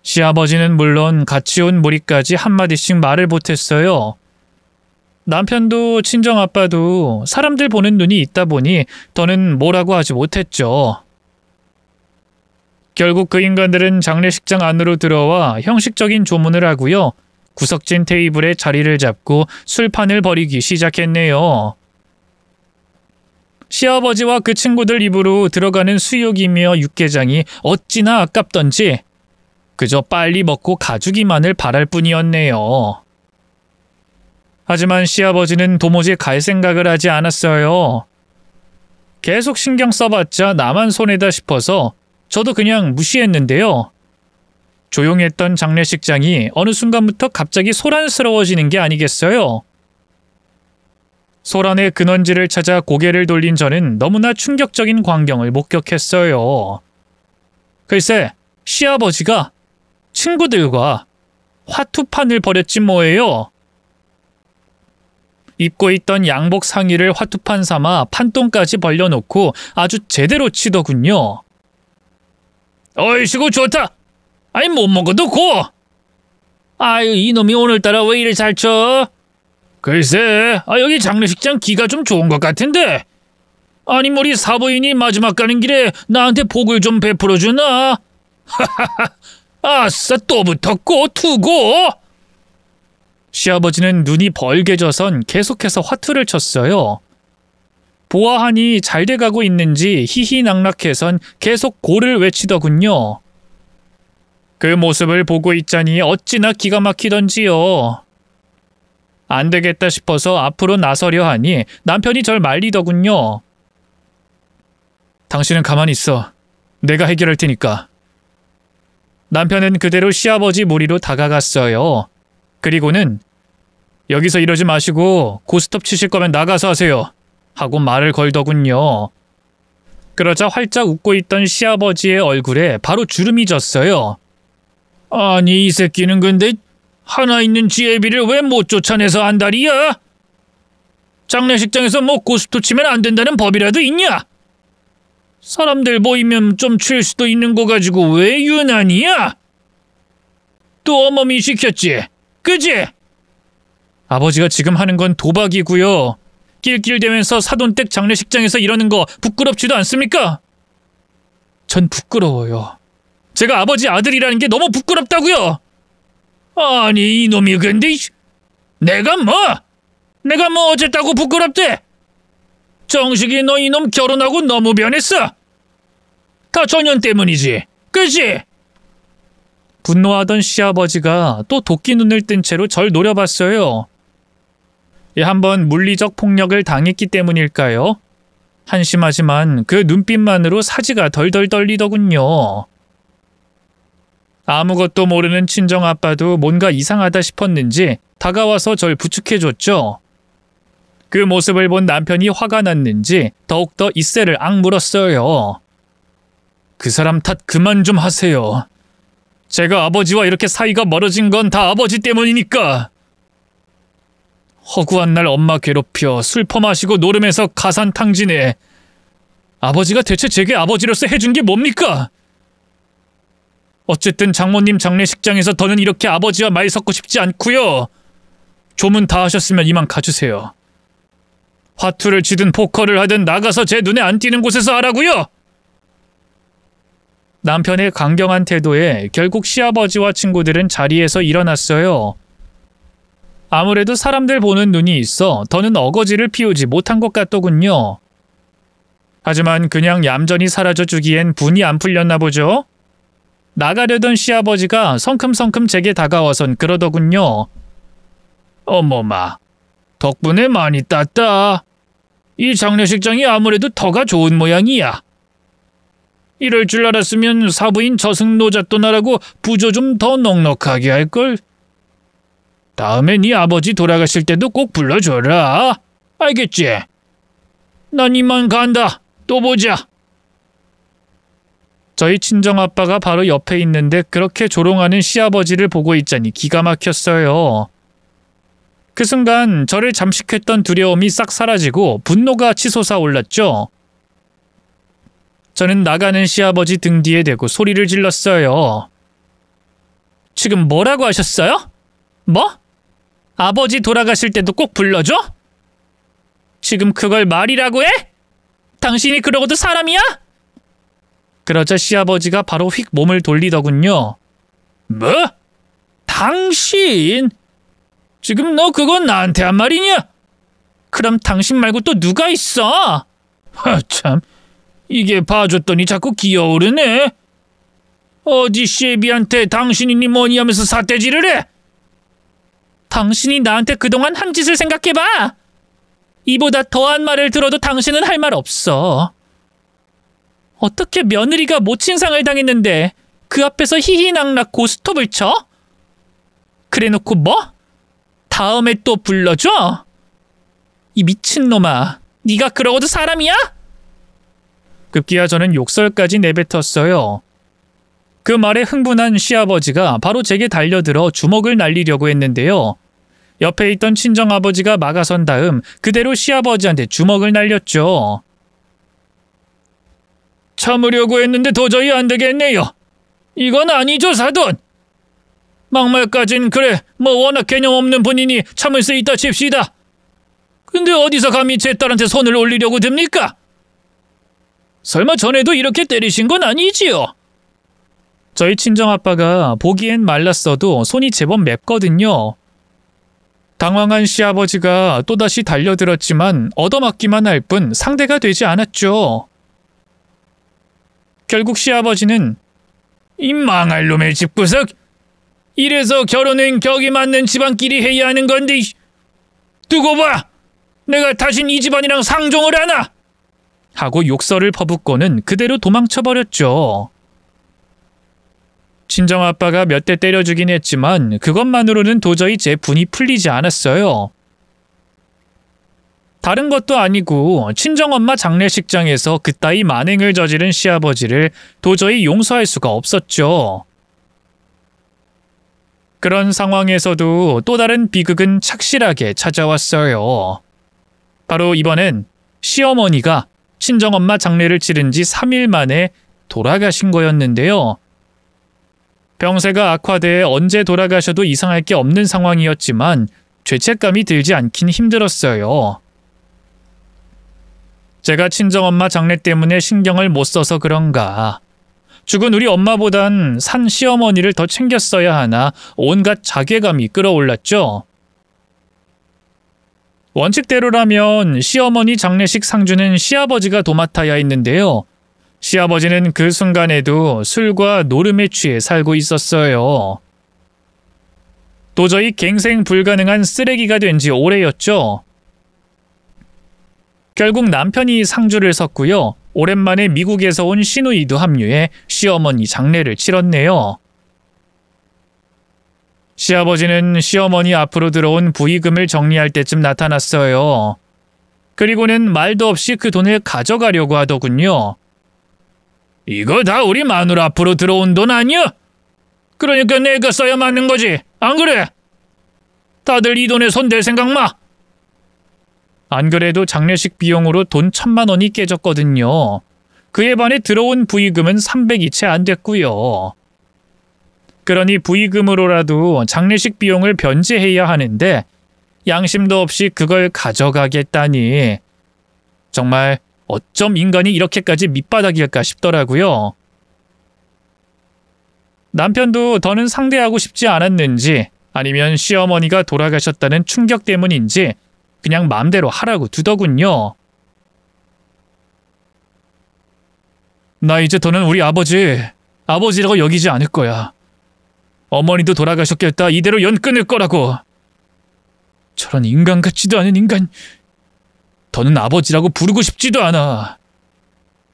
시아버지는 물론 같이 온 무리까지 한마디씩 말을 못했어요. 남편도 친정아빠도 사람들 보는 눈이 있다 보니 더는 뭐라고 하지 못했죠. 결국 그 인간들은 장례식장 안으로 들어와 형식적인 조문을 하고요. 구석진 테이블에 자리를 잡고 술판을 벌이기 시작했네요. 시아버지와 그 친구들 입으로 들어가는 수육이며 육개장이 어찌나 아깝던지 그저 빨리 먹고 가주기만을 바랄 뿐이었네요. 하지만 시아버지는 도무지 갈 생각을 하지 않았어요. 계속 신경 써봤자 나만 손해다 싶어서 저도 그냥 무시했는데요. 조용했던 장례식장이 어느 순간부터 갑자기 소란스러워지는 게 아니겠어요? 소란의 근원지를 찾아 고개를 돌린 저는 너무나 충격적인 광경을 목격했어요. 글쎄, 시아버지가 친구들과 화투판을 벌였지 뭐예요. 입고 있던 양복 상의를 화투판 삼아 판돈까지 벌려놓고 아주 제대로 치더군요. 어이씨구 좋다. 아니 못 먹어도 고. 아유 이놈이 오늘따라 왜 이리 잘 쳐? 글쎄 여기 장례식장 기가 좀 좋은 것 같은데. 아니 우리 사부인이 마지막 가는 길에 나한테 복을 좀 베풀어 주나? 하하하. 아싸 또 붙었고 투고. 시아버지는 눈이 벌게져선 계속해서 화투를 쳤어요. 보아하니 잘 돼가고 있는지 희희낙낙해선 계속 고를 외치더군요. 그 모습을 보고 있자니 어찌나 기가 막히던지요. 안 되겠다 싶어서 앞으로 나서려 하니 남편이 절 말리더군요. 당신은 가만히 있어. 내가 해결할 테니까. 남편은 그대로 시아버지 무리로 다가갔어요. 그리고는 여기서 이러지 마시고 고스톱 치실 거면 나가서 하세요. 하고 말을 걸더군요. 그러자 활짝 웃고 있던 시아버지의 얼굴에 바로 주름이 졌어요. 아니 이 새끼는 근데 하나 있는 지애비를 왜 못 쫓아내서 안달이야? 장례식장에서 뭐 고스톱 치면 안 된다는 법이라도 있냐? 사람들 모이면 좀 칠 수도 있는 거 가지고 왜 유난이야? 또 어머니 시켰지? 그지? 아버지가 지금 하는 건 도박이고요. 낄낄대면서 사돈댁 장례식장에서 이러는 거 부끄럽지도 않습니까? 전 부끄러워요. 제가 아버지 아들이라는 게 너무 부끄럽다고요. 아니 이놈이 근데 내가 뭐 어쨌다고 부끄럽대? 정식이 너 이놈 결혼하고 너무 변했어. 다 전년 때문이지. 그치? 분노하던 시아버지가 또 도끼 눈을 뜬 채로 절 노려봤어요. 한번 물리적 폭력을 당했기 때문일까요? 한심하지만 그 눈빛만으로 사지가 덜덜 떨리더군요. 아무것도 모르는 친정아빠도 뭔가 이상하다 싶었는지 다가와서 절 부축해줬죠. 그 모습을 본 남편이 화가 났는지 더욱더 이새를 악물었어요. 그 사람 탓 그만 좀 하세요. 제가 아버지와 이렇게 사이가 멀어진 건 다 아버지 때문이니까. 허구한 날 엄마 괴롭혀 술 퍼마시고 노름에서 가산탕진해. 아버지가 대체 제게 아버지로서 해준 게 뭡니까? 어쨌든 장모님 장례식장에서 더는 이렇게 아버지와 말 섞고 싶지 않고요. 조문 다 하셨으면 이만 가주세요. 화투를 치든 포커를 하든 나가서 제 눈에 안 띄는 곳에서 하라고요. 남편의 강경한 태도에 결국 시아버지와 친구들은 자리에서 일어났어요. 아무래도 사람들 보는 눈이 있어 더는 어거지를 피우지 못한 것 같더군요. 하지만 그냥 얌전히 사라져주기엔 분이 안 풀렸나 보죠. 나가려던 시아버지가 성큼성큼 제게 다가와선 그러더군요. 어머마, 덕분에 많이 땄다. 이 장례식장이 아무래도 터가 좋은 모양이야. 이럴 줄 알았으면 사부인 저승노잣돈하라고 부조 좀 더 넉넉하게 할걸. 다음에 네 아버지 돌아가실 때도 꼭 불러줘라. 알겠지? 난 이만 간다. 또 보자. 저희 친정아빠가 바로 옆에 있는데 그렇게 조롱하는 시아버지를 보고 있자니 기가 막혔어요. 그 순간 저를 잠식했던 두려움이 싹 사라지고 분노가 치솟아 올랐죠. 저는 나가는 시아버지 등 뒤에 대고 소리를 질렀어요. 지금 뭐라고 하셨어요? 뭐? 아버지 돌아가실 때도 꼭 불러줘? 지금 그걸 말이라고 해? 당신이 그러고도 사람이야? 그러자 시아버지가 바로 휙 몸을 돌리더군요. 뭐? 당신? 지금 너 그건 나한테 한 말이냐? 그럼 당신 말고 또 누가 있어? 참, 이게 봐줬더니 자꾸 기어오르네. 어디 셰비한테 당신이니 뭐니 하면서 삿대질을 해? 당신이 나한테 그동안 한 짓을 생각해봐. 이보다 더한 말을 들어도 당신은 할 말 없어. 어떻게 며느리가 모친상을 당했는데 그 앞에서 히히낙낙 고스톱을 쳐? 그래놓고 뭐? 다음에 또 불러줘? 이 미친놈아, 네가 그러고도 사람이야? 급기야 저는 욕설까지 내뱉었어요. 그 말에 흥분한 시아버지가 바로 제게 달려들어 주먹을 날리려고 했는데요. 옆에 있던 친정아버지가 막아선 다음 그대로 시아버지한테 주먹을 날렸죠. 참으려고 했는데 도저히 안 되겠네요. 이건 아니죠, 사돈. 막말까진 그래, 뭐 워낙 개념 없는 분이니 참을 수 있다 칩시다. 근데 어디서 감히 제 딸한테 손을 올리려고 듭니까? 설마 전에도 이렇게 때리신 건 아니지요? 저희 친정아빠가 보기엔 말랐어도 손이 제법 맵거든요. 당황한 시아버지가 또다시 달려들었지만 얻어맞기만 할 뿐 상대가 되지 않았죠. 결국 시아버지는 이 망할 놈의 집구석! 이래서 결혼은 격이 맞는 집안끼리 해야 하는 건데 두고 봐! 내가 다신 이 집안이랑 상종을 하나! 하고 욕설을 퍼붓고는 그대로 도망쳐버렸죠. 친정아빠가 몇 대 때려주긴 했지만 그것만으로는 도저히 제 분이 풀리지 않았어요. 다른 것도 아니고 친정엄마 장례식장에서 그따위 만행을 저지른 시아버지를 도저히 용서할 수가 없었죠. 그런 상황에서도 또 다른 비극은 착실하게 찾아왔어요. 바로 이번엔 시어머니가 친정엄마 장례를 치른 지 3일 만에 돌아가신 거였는데요. 병세가 악화돼 언제 돌아가셔도 이상할 게 없는 상황이었지만 죄책감이 들지 않긴 힘들었어요. 제가 친정엄마 장례 때문에 신경을 못 써서 그런가. 죽은 우리 엄마보단 산 시어머니를 더 챙겼어야 하나 온갖 자괴감이 끌어올랐죠. 원칙대로라면 시어머니 장례식 상주는 시아버지가 도맡아야 했는데요. 시아버지는 그 순간에도 술과 노름에 취해 살고 있었어요. 도저히 갱생 불가능한 쓰레기가 된 지 오래였죠. 결국 남편이 상주를 섰고요. 오랜만에 미국에서 온 시누이도 합류해 시어머니 장례를 치렀네요. 시아버지는 시어머니 앞으로 들어온 부의금을 정리할 때쯤 나타났어요. 그리고는 말도 없이 그 돈을 가져가려고 하더군요. 이거 다 우리 마누라 앞으로 들어온 돈 아니야? 그러니까 내가 써야 맞는 거지, 안 그래? 다들 이 돈에 손댈 생각 마. 안 그래도 장례식 비용으로 돈 1,000만 원이 깨졌거든요. 그에 반해 들어온 부의금은 300이 채 안 됐고요. 그러니 부의금으로라도 장례식 비용을 변제해야 하는데 양심도 없이 그걸 가져가겠다니. 정말 어쩜 인간이 이렇게까지 밑바닥일까 싶더라고요. 남편도 더는 상대하고 싶지 않았는지 아니면 시어머니가 돌아가셨다는 충격 때문인지 그냥 마음대로 하라고 두더군요. 나 이제 더는 우리 아버지라고 여기지 않을 거야. 어머니도 돌아가셨겠다. 이대로 연 끊을 거라고. 저런 인간 같지도 않은 인간. 더는 아버지라고 부르고 싶지도 않아.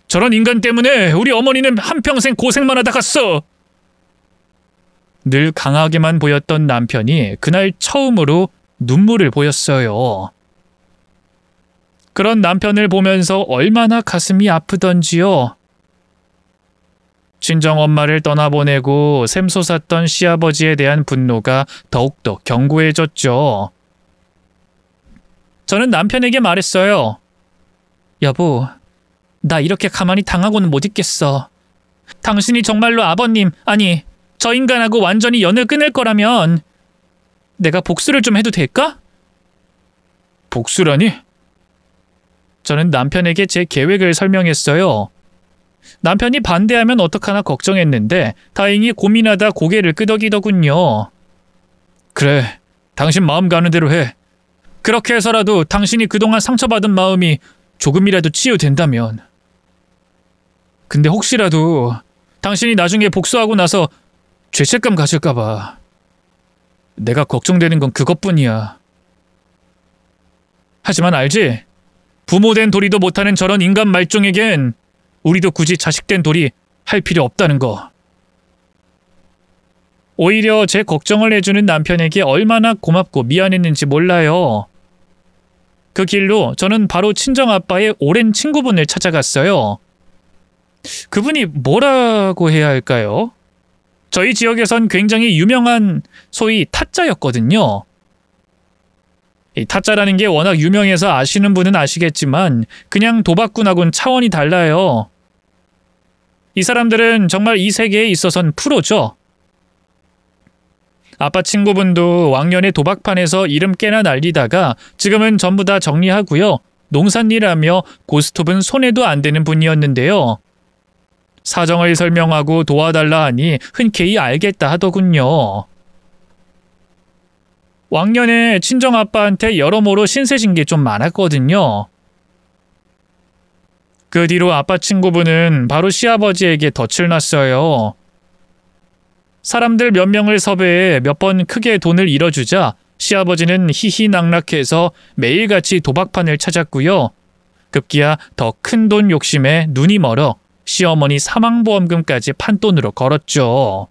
저런 인간 때문에 우리 어머니는 한평생 고생만 하다 갔어. 늘 강하게만 보였던 남편이 그날 처음으로 눈물을 보였어요. 그런 남편을 보면서 얼마나 가슴이 아프던지요. 친정엄마를 떠나보내고 샘솟았던 시아버지에 대한 분노가 더욱더 견고해졌죠. 저는 남편에게 말했어요. 여보, 나 이렇게 가만히 당하고는 못 있겠어. 당신이 정말로 아버님, 아니 저 인간하고 완전히 연을 끊을 거라면 내가 복수를 좀 해도 될까? 복수라니? 저는 남편에게 제 계획을 설명했어요. 남편이 반대하면 어떡하나 걱정했는데 다행히 고민하다 고개를 끄덕이더군요. 그래, 당신 마음 가는 대로 해. 그렇게 해서라도 당신이 그동안 상처받은 마음이 조금이라도 치유된다면. 근데 혹시라도 당신이 나중에 복수하고 나서 죄책감 가질까봐. 내가 걱정되는 건 그것뿐이야. 하지만 알지? 부모된 도리도 못하는 저런 인간 말종에겐 우리도 굳이 자식된 도리 할 필요 없다는 거. 오히려 제 걱정을 해주는 남편에게 얼마나 고맙고 미안했는지 몰라요. 그 길로 저는 바로 친정아빠의 오랜 친구분을 찾아갔어요. 그분이 뭐라고 해야 할까요? 저희 지역에선 굉장히 유명한 소위 타짜였거든요. 이 타짜라는 게 워낙 유명해서 아시는 분은 아시겠지만 그냥 도박꾼하고는 차원이 달라요. 이 사람들은 정말 이 세계에 있어선 프로죠. 아빠 친구분도 왕년에 도박판에서 이름 깨나 날리다가 지금은 전부 다 정리하고요. 농산일하며 고스톱은 손에도 안 대는 분이었는데요. 사정을 설명하고 도와달라 하니 흔쾌히 알겠다 하더군요. 왕년에 친정아빠한테 여러모로 신세진 게 좀 많았거든요. 그 뒤로 아빠 친구분은 바로 시아버지에게 덫을 놨어요. 사람들 몇 명을 섭외해 몇 번 크게 돈을 잃어주자 시아버지는 희희낙낙해서 매일같이 도박판을 찾았고요. 급기야 더 큰 돈 욕심에 눈이 멀어 시어머니 사망보험금까지 판돈으로 걸었죠.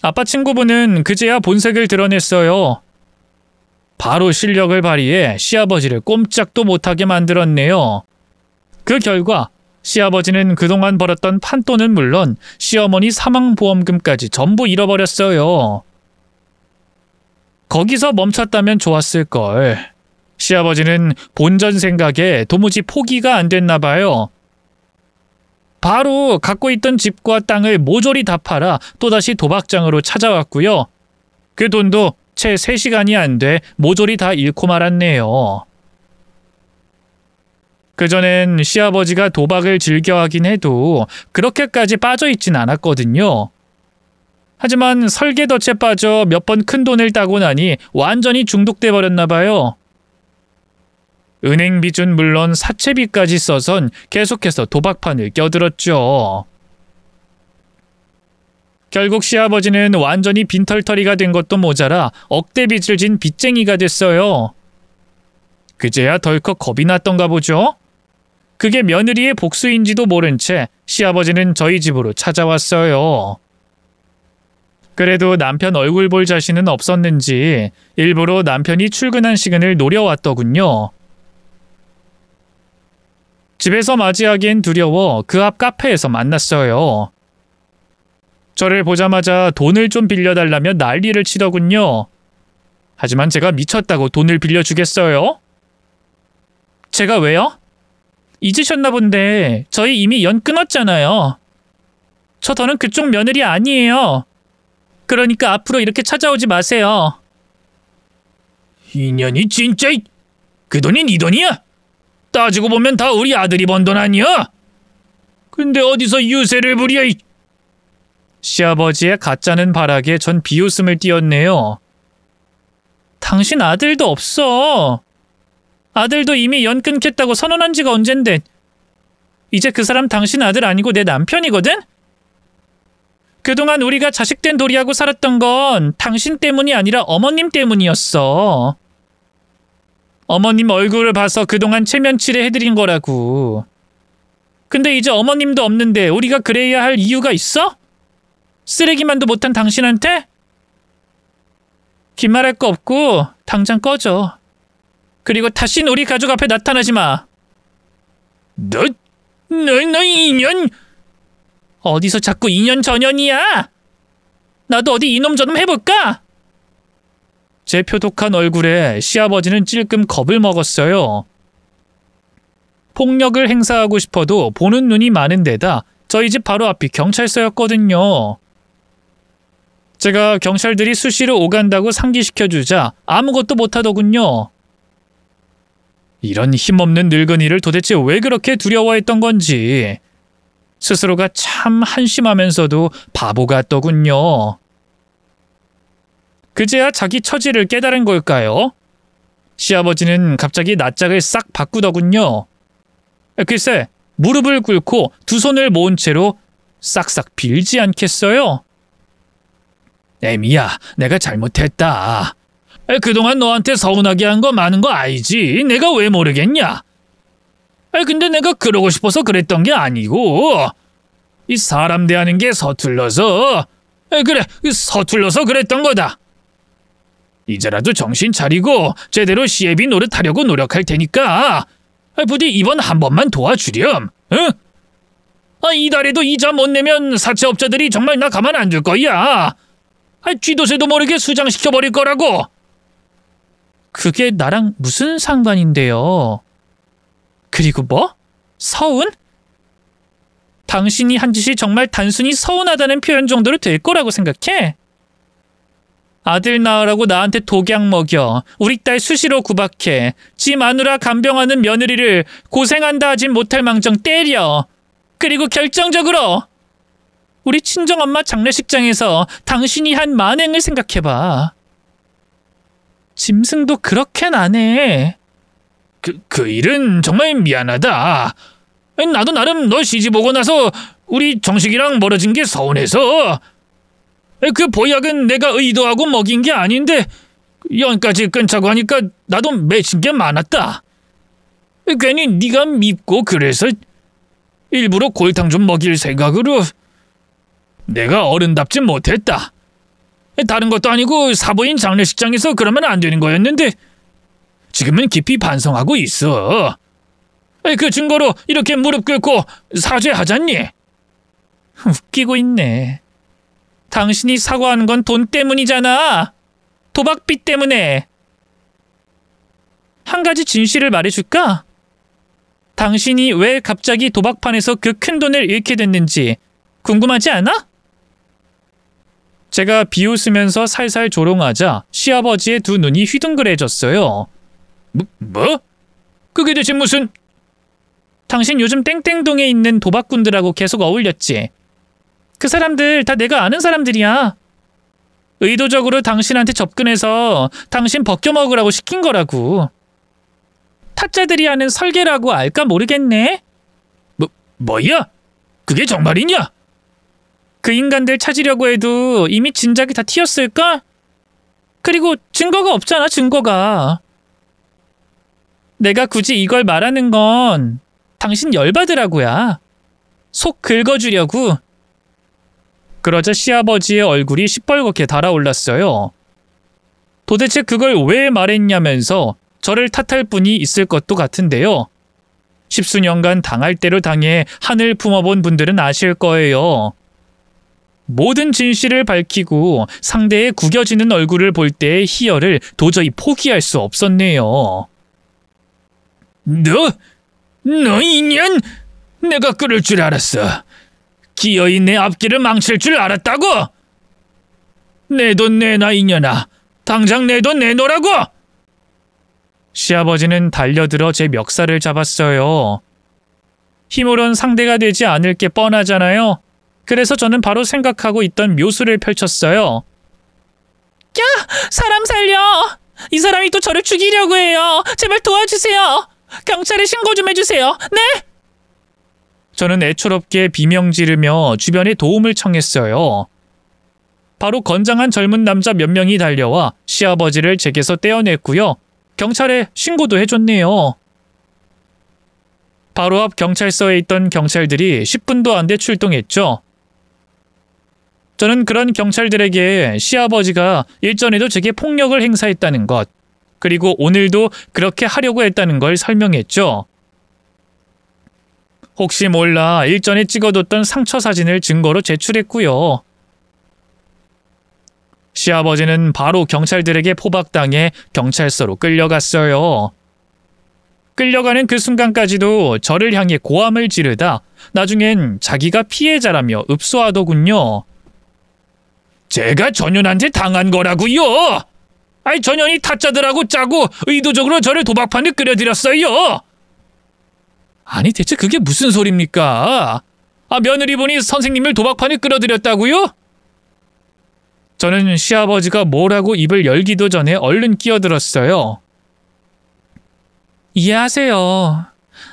아빠 친구분은 그제야 본색을 드러냈어요. 바로 실력을 발휘해 시아버지를 꼼짝도 못하게 만들었네요. 그 결과 시아버지는 그동안 벌었던 판돈은 물론 시어머니 사망보험금까지 전부 잃어버렸어요. 거기서 멈췄다면 좋았을걸. 시아버지는 본전 생각에 도무지 포기가 안 됐나 봐요. 바로 갖고 있던 집과 땅을 모조리 다 팔아 또다시 도박장으로 찾아왔고요. 그 돈도 채 3시간이 안 돼 모조리 다 잃고 말았네요. 그전엔 시아버지가 도박을 즐겨하긴 해도 그렇게까지 빠져있진 않았거든요. 하지만 설계덫에 빠져 몇 번 큰 돈을 따고 나니 완전히 중독돼 버렸나 봐요. 은행 빚은 물론 사채비까지 써선 계속해서 도박판을 껴들었죠. 결국 시아버지는 완전히 빈털터리가 된 것도 모자라 억대 빚을 진 빚쟁이가 됐어요. 그제야 덜컥 겁이 났던가 보죠? 그게 며느리의 복수인지도 모른 채 시아버지는 저희 집으로 찾아왔어요. 그래도 남편 얼굴 볼 자신은 없었는지 일부러 남편이 출근한 시간을 노려왔더군요. 집에서 맞이하기엔 두려워 그 앞 카페에서 만났어요. 저를 보자마자 돈을 좀 빌려달라며 난리를 치더군요. 하지만 제가 미쳤다고 돈을 빌려주겠어요? 제가 왜요? 잊으셨나 본데 저희 이미 연 끊었잖아요. 저 더는 그쪽 며느리 아니에요. 그러니까 앞으로 이렇게 찾아오지 마세요. 인연이 진짜. 그 돈이 네 돈이야? 따지고 보면 다 우리 아들이 번 돈 아니야? 근데 어디서 유세를 부려. 시아버지의 가짜는 바락에 전 비웃음을 띄었네요. 당신 아들도 없어. 아들도 이미 연 끊겠다고 선언한 지가 언젠데. 이제 그 사람 당신 아들 아니고 내 남편이거든? 그동안 우리가 자식된 도리하고 살았던 건 당신 때문이 아니라 어머님 때문이었어. 어머님 얼굴을 봐서 그동안 체면치레 해드린 거라고. 근데 이제 어머님도 없는데 우리가 그래야 할 이유가 있어? 쓰레기만도 못한 당신한테? 긴 말할 거 없고 당장 꺼져. 그리고 다신 우리 가족 앞에 나타나지 마. 너 인연? 어디서 자꾸 인연 전연이야? 나도 어디 이놈 저놈 해볼까? 제 표독한 얼굴에 시아버지는 찔끔 겁을 먹었어요. 폭력을 행사하고 싶어도 보는 눈이 많은 데다 저희 집 바로 앞이 경찰서였거든요. 제가 경찰들이 수시로 오간다고 상기시켜주자 아무것도 못하더군요. 이런 힘없는 늙은이를 도대체 왜 그렇게 두려워했던 건지 스스로가 참 한심하면서도 바보 같더군요. 그제야 자기 처지를 깨달은 걸까요? 시아버지는 갑자기 낯짝을 싹 바꾸더군요. 글쎄, 무릎을 꿇고 두 손을 모은 채로 싹싹 빌지 않겠어요? 애미야, 내가 잘못했다. 그동안 너한테 서운하게 한 거 많은 거 알지? 내가 왜 모르겠냐? 근데 내가 그러고 싶어서 그랬던 게 아니고 이 사람 대하는 게 서툴러서 서툴러서 그랬던 거다. 이제라도 정신 차리고 제대로 시애비 노릇하려고 노력할 테니까 부디 이번 한 번만 도와주렴. 응? 이달에도 이자 못 내면 사채업자들이 정말 나 가만 안 둘 거야. 쥐도새도 모르게 수장시켜버릴 거라고. 그게 나랑 무슨 상관인데요? 그리고 뭐? 서운? 당신이 한 짓이 정말 단순히 서운하다는 표현 정도로 될 거라고 생각해? 아들 낳으라고 나한테 독약 먹여 우리 딸 수시로 구박해 지 마누라 간병하는 며느리를 고생한다 하진 못할 망정 때려. 그리고 결정적으로 우리 친정엄마 장례식장에서 당신이 한 만행을 생각해봐. 짐승도 그렇게는 안 해. 그 일은 정말 미안하다. 나도 나름 너 시집 오고 나서 우리 정식이랑 멀어진 게 서운해서. 그 보약은 내가 의도하고 먹인 게 아닌데 연까지 끊자고 하니까 나도 맺힌 게 많았다. 괜히 네가 밉고 그래서 일부러 골탕 좀 먹일 생각으로 내가 어른답지 못했다. 다른 것도 아니고 사부인 장례식장에서 그러면 안 되는 거였는데 지금은 깊이 반성하고 있어. 그 증거로 이렇게 무릎 꿇고 사죄하잖니. 웃기고 있네. 당신이 사과하는 건 돈 때문이잖아. 도박빚 때문에. 한 가지 진실을 말해줄까? 당신이 왜 갑자기 도박판에서 그 큰 돈을 잃게 됐는지 궁금하지 않아? 제가 비웃으면서 살살 조롱하자 시아버지의 두 눈이 휘둥그레졌어요. 뭐? 그게 대체 무슨... 당신 요즘 땡땡동에 있는 도박꾼들하고 계속 어울렸지? 그 사람들 다 내가 아는 사람들이야. 의도적으로 당신한테 접근해서 당신 벗겨먹으라고 시킨 거라고. 타짜들이 하는 설계라고 알까 모르겠네? 뭐야? 그게 정말이냐? 그 인간들 찾으려고 해도 이미 진작에 다 튀었을걸? 그리고 증거가 없잖아, 증거가. 내가 굳이 이걸 말하는 건 당신 열받으라고야. 속 긁어주려고. 그러자 시아버지의 얼굴이 시뻘겋게 달아올랐어요. 도대체 그걸 왜 말했냐면서 저를 탓할 분이 있을 것도 같은데요. 십수년간 당할 대로 당해 한을 품어본 분들은 아실 거예요. 모든 진실을 밝히고 상대의 구겨지는 얼굴을 볼 때의 희열을 도저히 포기할 수 없었네요. 너 인연? 내가 그럴 줄 알았어. 기어이 내 앞길을 망칠 줄 알았다고? 내 돈 내놔 이년아. 당장 내 돈 내놓으라고! 시아버지는 달려들어 제 멱살을 잡았어요. 힘으론 상대가 되지 않을 게 뻔하잖아요. 그래서 저는 바로 생각하고 있던 묘수를 펼쳤어요. 야! 사람 살려! 이 사람이 또 저를 죽이려고 해요. 제발 도와주세요. 경찰에 신고 좀 해주세요. 네? 저는 애초롭게 비명 지르며 주변에 도움을 청했어요. 바로 건장한 젊은 남자 몇 명이 달려와 시아버지를 제게서 떼어냈고요. 경찰에 신고도 해줬네요. 바로 앞 경찰서에 있던 경찰들이 10분도 안 돼 출동했죠. 저는 그런 경찰들에게 시아버지가 일전에도 제게 폭력을 행사했다는 것, 그리고 오늘도 그렇게 하려고 했다는 걸 설명했죠. 혹시 몰라 일전에 찍어뒀던 상처 사진을 증거로 제출했고요. 시아버지는 바로 경찰들에게 포박당해 경찰서로 끌려갔어요. 끌려가는 그 순간까지도 저를 향해 고함을 지르다 나중엔 자기가 피해자라며 읍소하더군요. 제가 전현한테 당한 거라고요. 아이 전현이 타짜들하고 짜고 의도적으로 저를 도박판에 끌어들였어요. 아니 대체 그게 무슨 소리입니까? 며느리분이 선생님을 도박판에 끌어들였다고요? 저는 시아버지가 뭐라고 입을 열기도 전에 얼른 끼어들었어요. 이해하세요.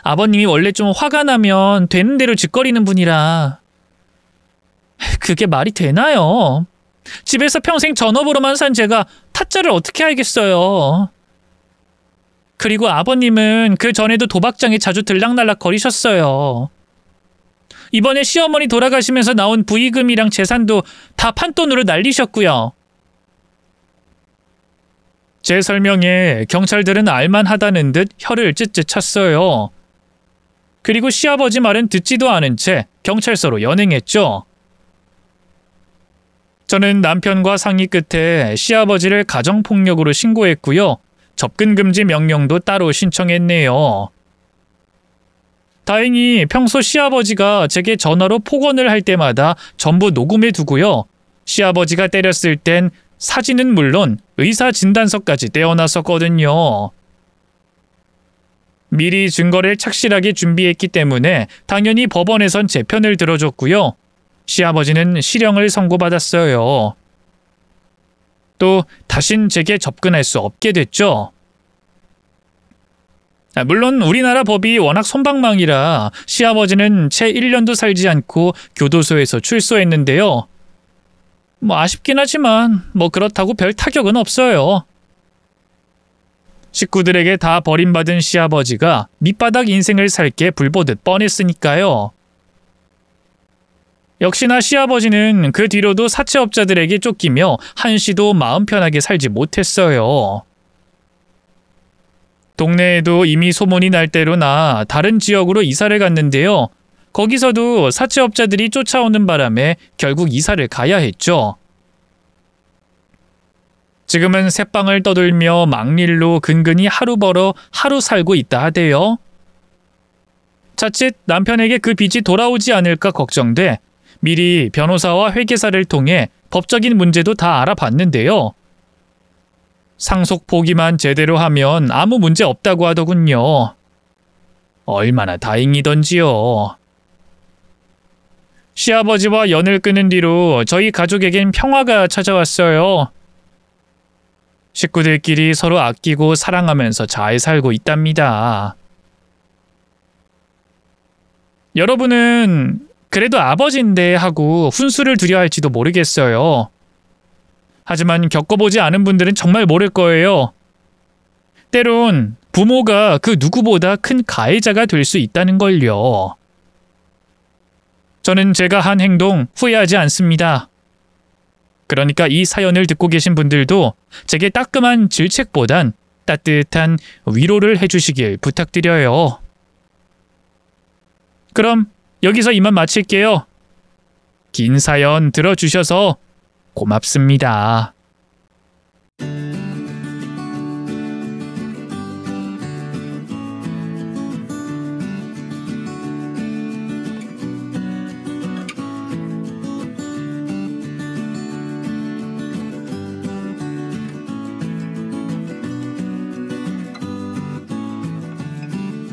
아버님이 원래 좀 화가 나면 되는 대로 짓거리는 분이라. 그게 말이 되나요? 집에서 평생 전업으로만 산 제가 타짜를 어떻게 알겠어요. 그리고 아버님은 그 전에도 도박장에 자주 들락날락 거리셨어요. 이번에 시어머니 돌아가시면서 나온 부의금이랑 재산도 다 판돈으로 날리셨고요. 제 설명에 경찰들은 알만하다는 듯 혀를 찢찢 찼어요. 그리고 시아버지 말은 듣지도 않은 채 경찰서로 연행했죠. 저는 남편과 상의 끝에 시아버지를 가정폭력으로 신고했고요. 접근금지 명령도 따로 신청했네요. 다행히 평소 시아버지가 제게 전화로 폭언을 할 때마다 전부 녹음해 두고요. 시아버지가 때렸을 땐 사진은 물론 의사 진단서까지 떼어놨었거든요. 미리 증거를 착실하게 준비했기 때문에 당연히 법원에선 제 편을 들어줬고요. 시아버지는 실형을 선고받았어요. 또 다신 제게 접근할 수 없게 됐죠. 물론 우리나라 법이 워낙 솜방망이라 시아버지는 채 1년도 살지 않고 교도소에서 출소했는데요. 아쉽긴 하지만 그렇다고 별 타격은 없어요. 식구들에게 다 버림받은 시아버지가 밑바닥 인생을 살게 불보듯 뻔했으니까요. 역시나 시아버지는 그 뒤로도 사채업자들에게 쫓기며 한시도 마음 편하게 살지 못했어요. 동네에도 이미 소문이 날 대로 나 다른 지역으로 이사를 갔는데요. 거기서도 사채업자들이 쫓아오는 바람에 결국 이사를 가야 했죠. 지금은 새방을 떠돌며 망릴로 근근히 하루 벌어 하루 살고 있다 하대요. 자칫 남편에게 그 빚이 돌아오지 않을까 걱정돼 미리 변호사와 회계사를 통해 법적인 문제도 다 알아봤는데요. 상속 포기만 제대로 하면 아무 문제 없다고 하더군요. 얼마나 다행이던지요. 시아버지와 연을 끊은 뒤로 저희 가족에겐 평화가 찾아왔어요. 식구들끼리 서로 아끼고 사랑하면서 잘 살고 있답니다. 여러분은 그래도 아버지인데 하고 훈수를 두려 할지도 모르겠어요. 하지만 겪어보지 않은 분들은 정말 모를 거예요. 때론 부모가 그 누구보다 큰 가해자가 될 수 있다는 걸요. 저는 제가 한 행동 후회하지 않습니다. 그러니까 이 사연을 듣고 계신 분들도 제게 따끔한 질책보단 따뜻한 위로를 해주시길 부탁드려요. 그럼 여기서 이만 마칠게요. 긴 사연 들어주셔서 고맙습니다.